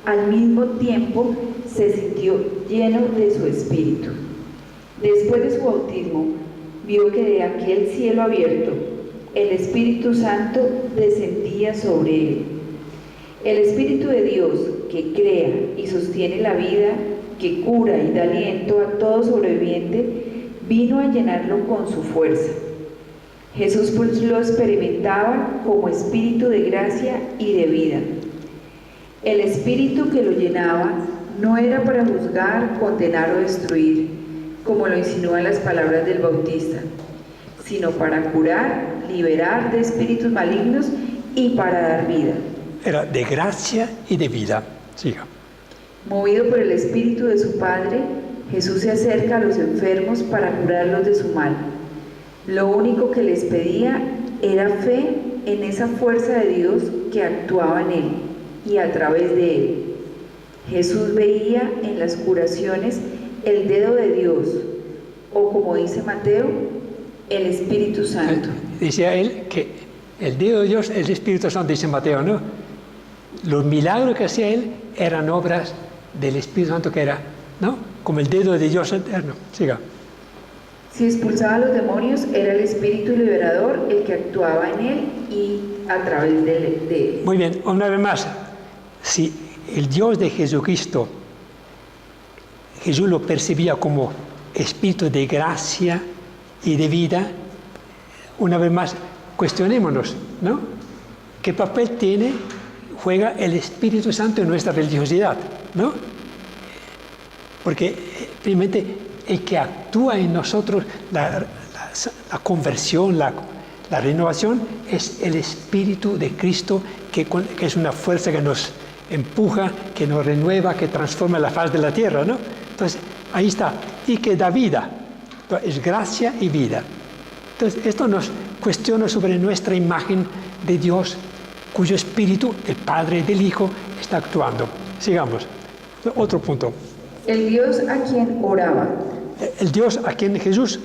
Al mismo tiempo, se sintió lleno de su espíritu. Después de su bautismo, vio que de aquel cielo abierto, el Espíritu Santo descendía sobre él. El Espíritu de Dios, que crea y sostiene la vida, que cura y da aliento a todo sobreviviente, vino a llenarlo con su fuerza. Jesús pues lo experimentaba como espíritu de gracia y de vida. El espíritu que lo llenaba no era para juzgar, condenar o destruir, como lo insinúan las palabras del Bautista, sino para curar, liberar de espíritus malignos y para dar vida. Era de gracia y de vida. Siga. Movido por el espíritu de su Padre, Jesús se acerca a los enfermos para curarlos de su mal. Lo único que les pedía era fe en esa fuerza de Dios que actuaba en él y a través de él. Jesús veía en las curaciones el dedo de Dios, o como dice Mateo, el Espíritu Santo. Decía él que el dedo de Dios es el Espíritu Santo, dice Mateo, ¿no? Los milagros que hacía él eran obras del Espíritu Santo, que era, ¿no? Como el dedo de Dios eterno. Siga. Si expulsaba a los demonios, era el Espíritu liberador el que actuaba en él y a través de él. Muy bien, una vez más, si el Dios de Jesucristo Jesús lo percibía como espíritu de gracia y de vida. Una vez más, cuestionémonos, ¿no? ¿Qué papel juega el Espíritu Santo en nuestra religiosidad, ¿no? Porque, primeramente, el que actúa en nosotros la conversión, la renovación, es el Espíritu de Cristo, que es una fuerza que nos empuja, que nos renueva, que transforma la faz de la tierra, ¿no? Entonces, ahí está. Y que da vida. Entonces, es gracia y vida. Entonces, esto nos cuestiona sobre nuestra imagen de Dios, cuyo Espíritu, del Padre y del Hijo, está actuando. Sigamos. Otro punto. El Dios a quien oraba. El Dios a quien Jesús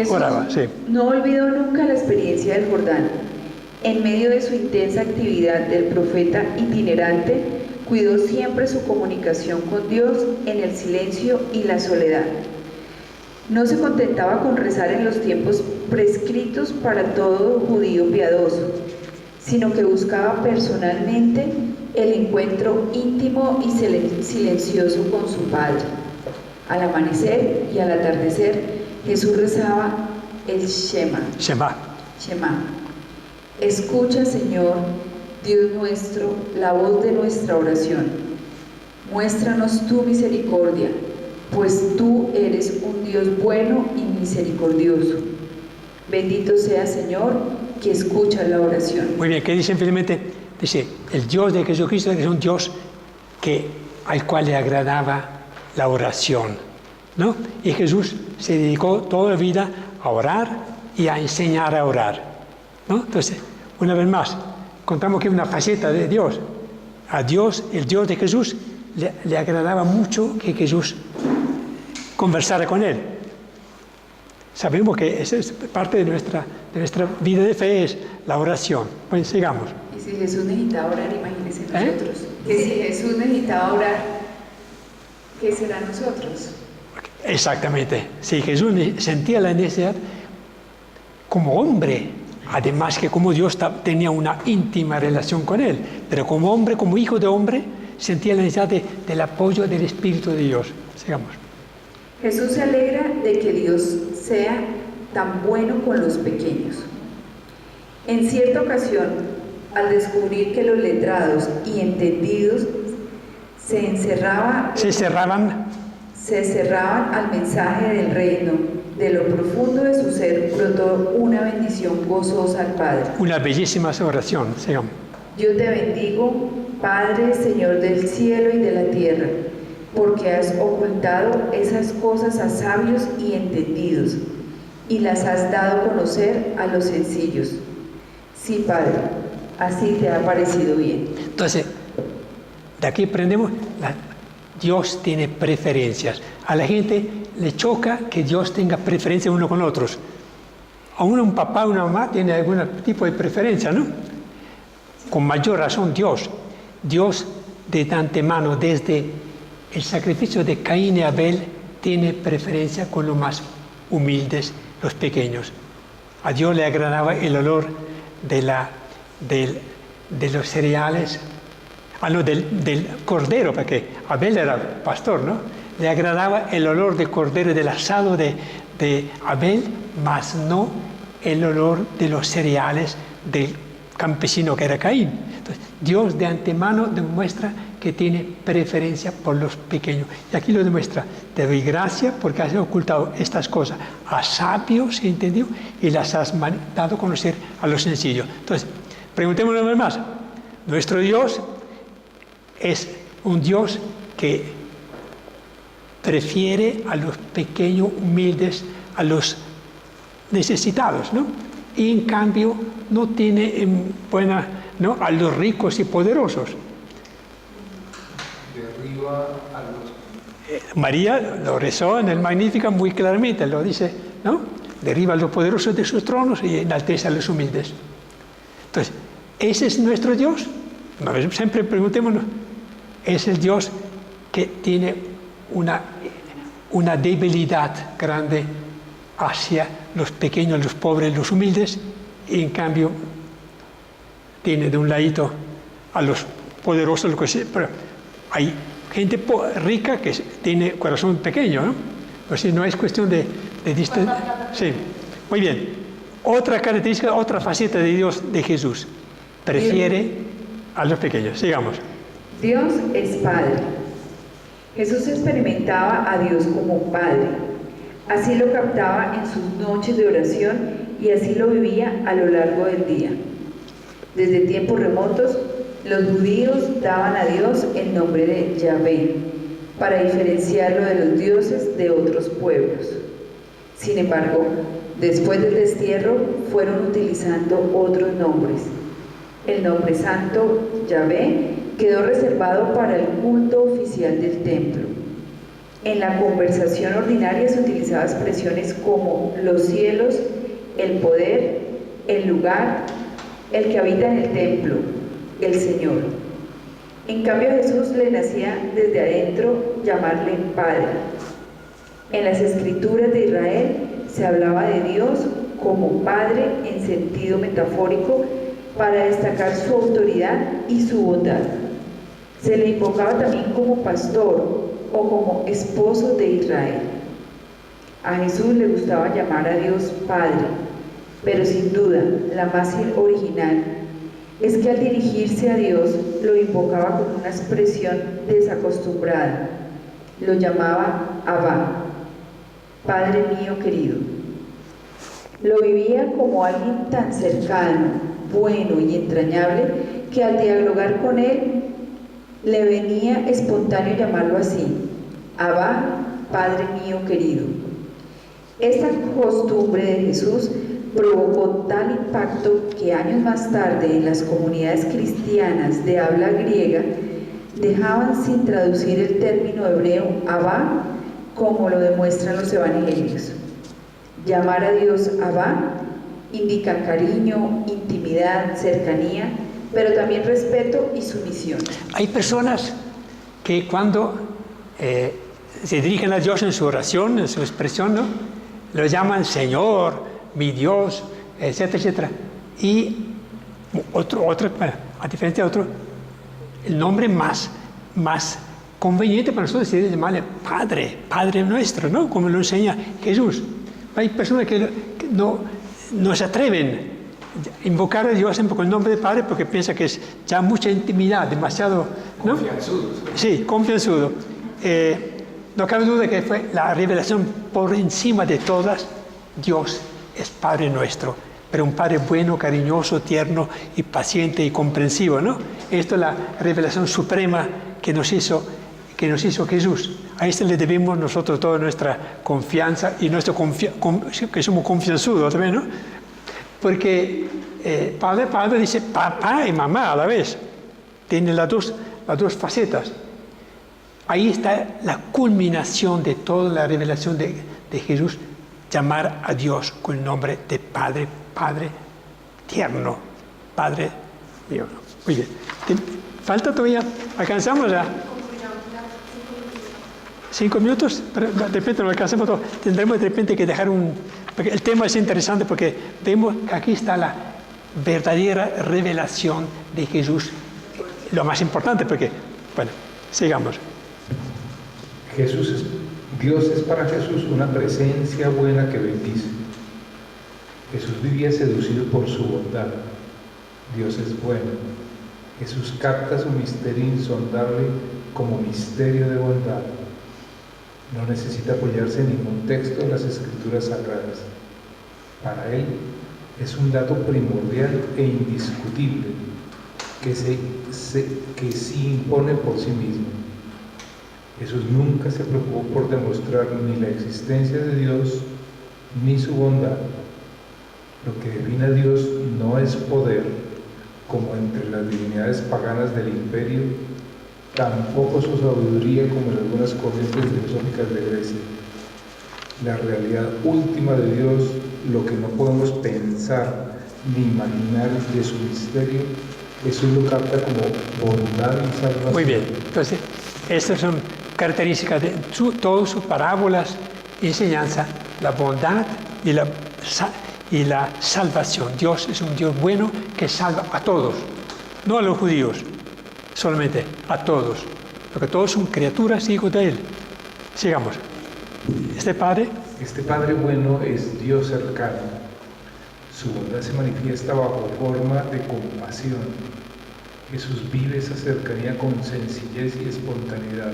oraba, sí. No olvidó nunca la experiencia del Jordán. En medio de su intensa actividad del profeta itinerante, cuidó siempre su comunicación con Dios en el silencio y la soledad. No se contentaba con rezar en los tiempos prescritos para todo judío piadoso, sino que buscaba personalmente el encuentro íntimo y silencioso con su Padre. Al amanecer y al atardecer, Jesús rezaba el Shema. Escucha, Señor, Dios nuestro, la voz de nuestra oración. Muéstranos tu misericordia, pues tú eres un Dios bueno y misericordioso. Bendito sea, Señor, que escucha la oración. Muy bien, ¿qué dice finalmente? Dice, el Dios de Jesucristo es un Dios al cual le agradaba la oración, ¿no? Y Jesús se dedicó toda la vida a orar y a enseñar a orar, ¿no? Entonces, una vez más, contamos que es una faceta de Dios. A Dios, el Dios de Jesús, le agradaba mucho que Jesús conversara con él. Sabemos que esa es parte de nuestra vida de fe, es la oración. Pues sigamos. Y si Jesús necesitaba orar, imagínense nosotros. Que si Jesús necesitaba orar, ¿qué será nosotros? Exactamente. Si Jesús sentía la necesidad como hombre, además que como Dios tenía una íntima relación con él, pero como hombre, como hijo de hombre, sentía la necesidad del apoyo del Espíritu de Dios. Sigamos. Jesús se alegra de que Dios sea tan bueno con los pequeños. En cierta ocasión, al descubrir que los letrados y entendidos se cerraban al mensaje del reino, de lo profundo de su ser brotó una bendición gozosa al Padre. Una bellísima oración, sigamos. Yo te bendigo, Padre, Señor del cielo y de la tierra, porque has ocultado esas cosas a sabios y entendidos, y las has dado a conocer a los sencillos. Sí, Padre, así te ha parecido bien. Entonces, de aquí aprendemos, Dios tiene preferencias. A la gente le choca que Dios tenga preferencia uno con otros. Aún un papá o una mamá tiene algún tipo de preferencia, ¿no? Con mayor razón Dios de antemano, desde el sacrificio de Caín y Abel, tiene preferencia con los más humildes, los pequeños. A Dios le agradaba el olor de los cereales, del cordero, porque Abel era pastor, ¿no? Le agradaba el olor de cordero y del asado de Abel, mas no el olor de los cereales del campesino que era Caín. Entonces, Dios de antemano demuestra que tiene preferencia por los pequeños. Y aquí lo demuestra. Te doy gracia porque has ocultado estas cosas a sabios, ¿entendido? Y las has dado a conocer a los sencillos. Entonces, preguntémonos una vez más. Nuestro Dios es un Dios que prefiere a los pequeños, humildes, a los necesitados, ¿no? Y en cambio no tiene ¿no? a los ricos y poderosos. Derriba a los... María lo rezó en el Magníficat muy claramente, lo dice, ¿no? Derriba a los poderosos de sus tronos y enaltece a los humildes. Entonces, ¿ese es nuestro Dios? Siempre preguntémonos, ¿es el Dios que tiene una debilidad grande hacia los pequeños, los pobres, los humildes, y en cambio tiene de un ladito a los poderosos, lo que sea, pero hay gente rica que tiene corazón pequeño, ¿no? Pues sí, no es cuestión de distancia. Sí, muy bien. Otra característica, otra faceta de Dios, de Jesús. Prefiere a los pequeños. Sigamos. Dios es Padre. Jesús experimentaba a Dios como Padre. Así lo captaba en sus noches de oración y así lo vivía a lo largo del día. Desde tiempos remotos, los judíos daban a Dios el nombre de Yahvé, para diferenciarlo de los dioses de otros pueblos. Sin embargo, después del destierro, fueron utilizando otros nombres. El nombre santo, Yahvé, quedó reservado para el culto oficial del templo. En la conversación ordinaria se utilizaban expresiones como los cielos, el poder, el lugar, el que habita en el templo, el Señor. En cambio, a Jesús le nacía desde adentro llamarle Padre. En las escrituras de Israel se hablaba de Dios como Padre en sentido metafórico para destacar su autoridad y su bondad. Se le invocaba también como pastor o como esposo de Israel. A Jesús le gustaba llamar a Dios Padre, pero sin duda la más original es que al dirigirse a Dios lo invocaba con una expresión desacostumbrada. Lo llamaba Abba, Padre mío querido. Lo vivía como alguien tan cercano, bueno y entrañable que al dialogar con él le venía espontáneo llamarlo así: Abba, Padre mío querido. Esta costumbre de Jesús provocó tal impacto que años más tarde en las comunidades cristianas de habla griega dejaban sin traducir el término hebreo Abba, como lo demuestran los evangelios. Llamar a Dios Abba indica cariño, intimidad, cercanía, pero también respeto y sumisión. Hay personas que cuando se dirigen a Dios en su oración, en su expresión, ¿no?, lo llaman Señor, mi Dios, etcétera, etcétera. Y a diferencia de otro, el nombre más conveniente para nosotros es llamarle Padre, Padre nuestro, ¿no?, como lo enseña Jesús. Hay personas que no se atreven a invocar a Dios con el nombre de Padre porque piensan que es ya mucha intimidad, demasiado, ¿no? Confianzudo. Sí, confianzudo. No cabe duda que fue la revelación por encima de todas. Dios es Padre nuestro, pero un Padre bueno, cariñoso, tierno y paciente y comprensivo, ¿no? Esto es la revelación suprema que nos hizo Jesús. A este le debemos nosotros toda nuestra confianza y que somos confianzudos también, ¿no? Porque padre dice papá y mamá a la vez. Tiene las dos facetas. Ahí está la culminación de toda la revelación de Jesús, llamar a Dios con el nombre de Padre, Padre tierno, Padre mío. Muy bien. ¿Falta todavía? ¿Alcanzamos ya? 5 minutos, pero de repente no alcanzamos todo. Tendremos de repente que dejar porque el tema es interesante porque vemos que aquí está la verdadera revelación de Jesús, lo más importante, porque, bueno, sigamos. Dios es para Jesús una presencia buena que bendice. Jesús vivía seducido por su bondad. Dios es bueno. Jesús capta su misterio insondable como misterio de bondad. No necesita apoyarse en ningún texto de las Escrituras Sagradas. Para él es un dato primordial e indiscutible que sí impone por sí mismo. Jesús nunca se preocupó por demostrar ni la existencia de Dios ni su bondad. Lo que define a Dios no es poder, como entre las divinidades paganas del imperio, tampoco su sabiduría como en algunas corrientes filosóficas de Grecia. La realidad última de Dios, lo que no podemos pensar ni imaginar de su misterio, Jesús lo capta como bondad y salvación. Muy bien, entonces estas son características de todas sus parábolas y enseñanza, la bondad y la salvación. Dios es un Dios bueno que salva a todos, no a los judíos, solamente a todos. porque todos son criaturas, hijos de Él. Sigamos. Este Padre bueno es Dios cercano. Su bondad se manifiesta bajo forma de compasión. Jesús vive esa cercanía con sencillez y espontaneidad.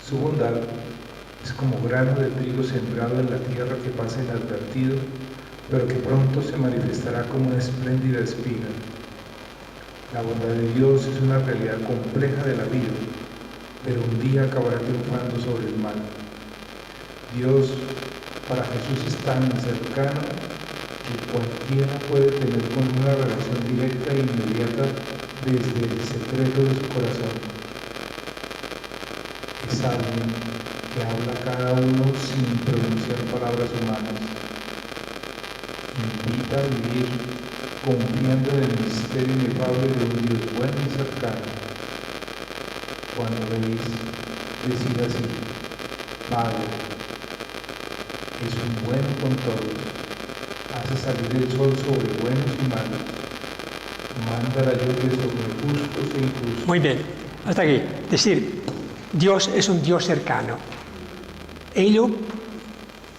Su bondad es como grano de trigo sembrado en la tierra que pasa inadvertido, pero que pronto se manifestará como una espléndida espiga. La bondad de Dios es una realidad compleja de la vida, pero un día acabará triunfando sobre el mal. Dios para Jesús es tan cercano que cualquiera puede tener con una relación directa e inmediata desde el secreto de su corazón. Es alguien que habla a cada uno sin pronunciar palabras humanas. Invita a vivir confiando en el misterio inefable de un Dios bueno y cercano. Cuando veis decir así: Padre, es un bueno con todos, hace salir el sol sobre buenos y malos, manda la lluvia sobre justos e injustos. Muy bien, hasta aquí. Decir, Dios es un Dios cercano. Ellos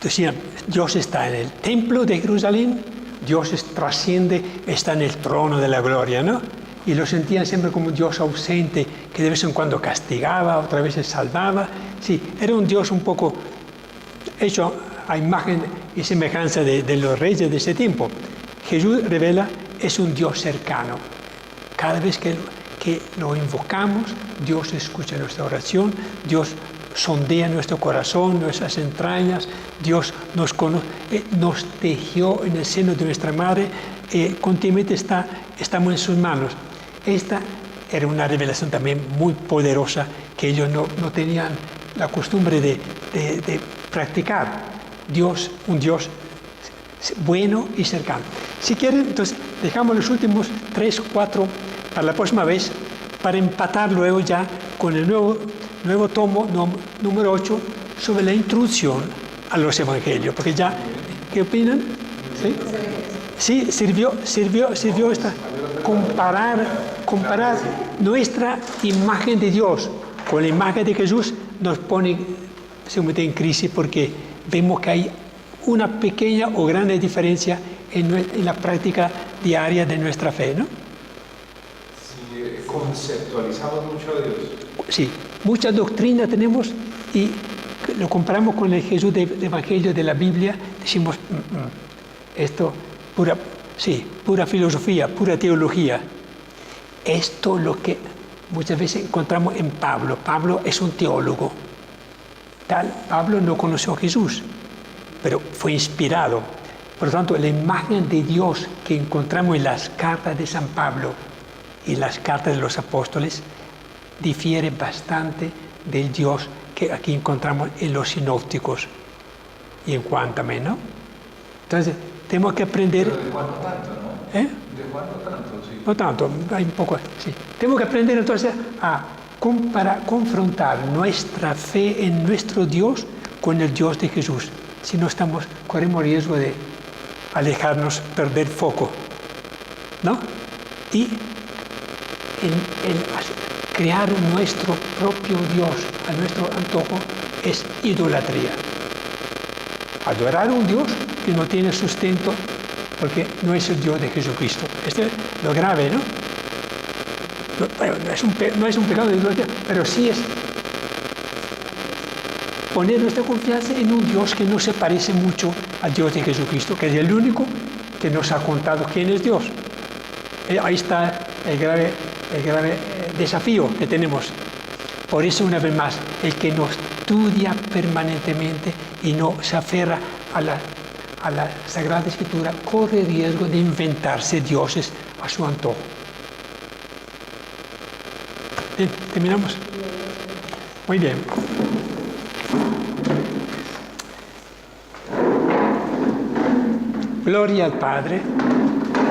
decían, Dios está en el templo de Jerusalén, Dios trasciende, está en el trono de la gloria, ¿no? Y lo sentían siempre como un Dios ausente, que de vez en cuando castigaba, otra vez salvaba. Sí, era un Dios un poco hecho a imagen y semejanza de los reyes de ese tiempo. Jesús revela, es un Dios cercano. Cada vez que lo invocamos, Dios escucha nuestra oración, Dios sondea nuestro corazón, nuestras entrañas, Dios nos conoce, nos tejió en el seno de nuestra madre, continuamente estamos en sus manos. Esta era una revelación también muy poderosa que ellos no tenían la costumbre de practicar. Dios, un Dios bueno y cercano. Si quieren, entonces dejamos los últimos 3 o 4 para la próxima vez, para empatar luego ya con el nuevo tomo número 8 sobre la introducción a los evangelios. Porque ya, ¿qué opinan? Sí, sirvió esta comparar nuestra imagen de Dios con la imagen de Jesús nos pone seguramente en crisis, porque vemos que hay una pequeña o grande diferencia en la práctica diaria de nuestra fe, ¿no? Sí, conceptualizamos mucho a Dios. Sí, mucha doctrina tenemos y lo comparamos con el Jesús del Evangelio de la Biblia, decimos, esto, pura filosofía, pura teología. Esto es lo que muchas veces encontramos en Pablo. Pablo es un teólogo. Pablo no conoció a Jesús, pero fue inspirado. Por lo tanto, la imagen de Dios que encontramos en las cartas de San Pablo y las cartas de los apóstoles difiere bastante del Dios que aquí encontramos en los sinópticos y en Juan también, ¿no? Entonces, tenemos que aprender... Pero de Juan no tanto, ¿no? De Juan no tanto, sí. No tanto, hay un poco, sí. Tenemos que aprender entonces a confrontar nuestra fe en nuestro Dios con el Dios de Jesús. Si no corremos riesgo de alejarnos, perder foco, ¿no? Y el crear nuestro propio Dios a nuestro antojo es idolatría. Adorar a un Dios que no tiene sustento porque no es el Dios de Jesucristo. Este es lo grave, ¿no? Bueno, no es un pecado de idolatría, pero sí es poner nuestra confianza en un Dios que no se parece mucho al Dios de Jesucristo, que es el único que nos ha contado quién es Dios. Ahí está el grave desafío que tenemos. Por eso, una vez más, el que no estudia permanentemente y no se aferra a la Sagrada Escritura corre riesgo de inventarse dioses a su antojo. Bien, terminamos. Muy bien. Gloria al Padre,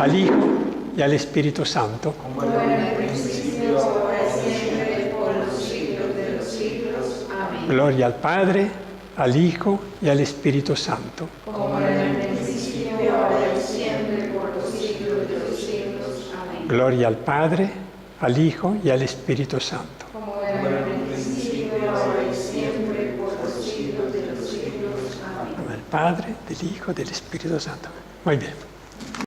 al Hijo y al Espíritu Santo. Como en el principio, ahora y siempre, por los siglos de los siglos. Amén. Gloria al Padre, al Hijo y al Espíritu Santo. Como en el principio, ahora y siempre, por los siglos de los siglos. Amén. Gloria al Padre, al Hijo y al Espíritu Santo. Como en Padre, del Hijo, del Espíritu Santo. Muy bien.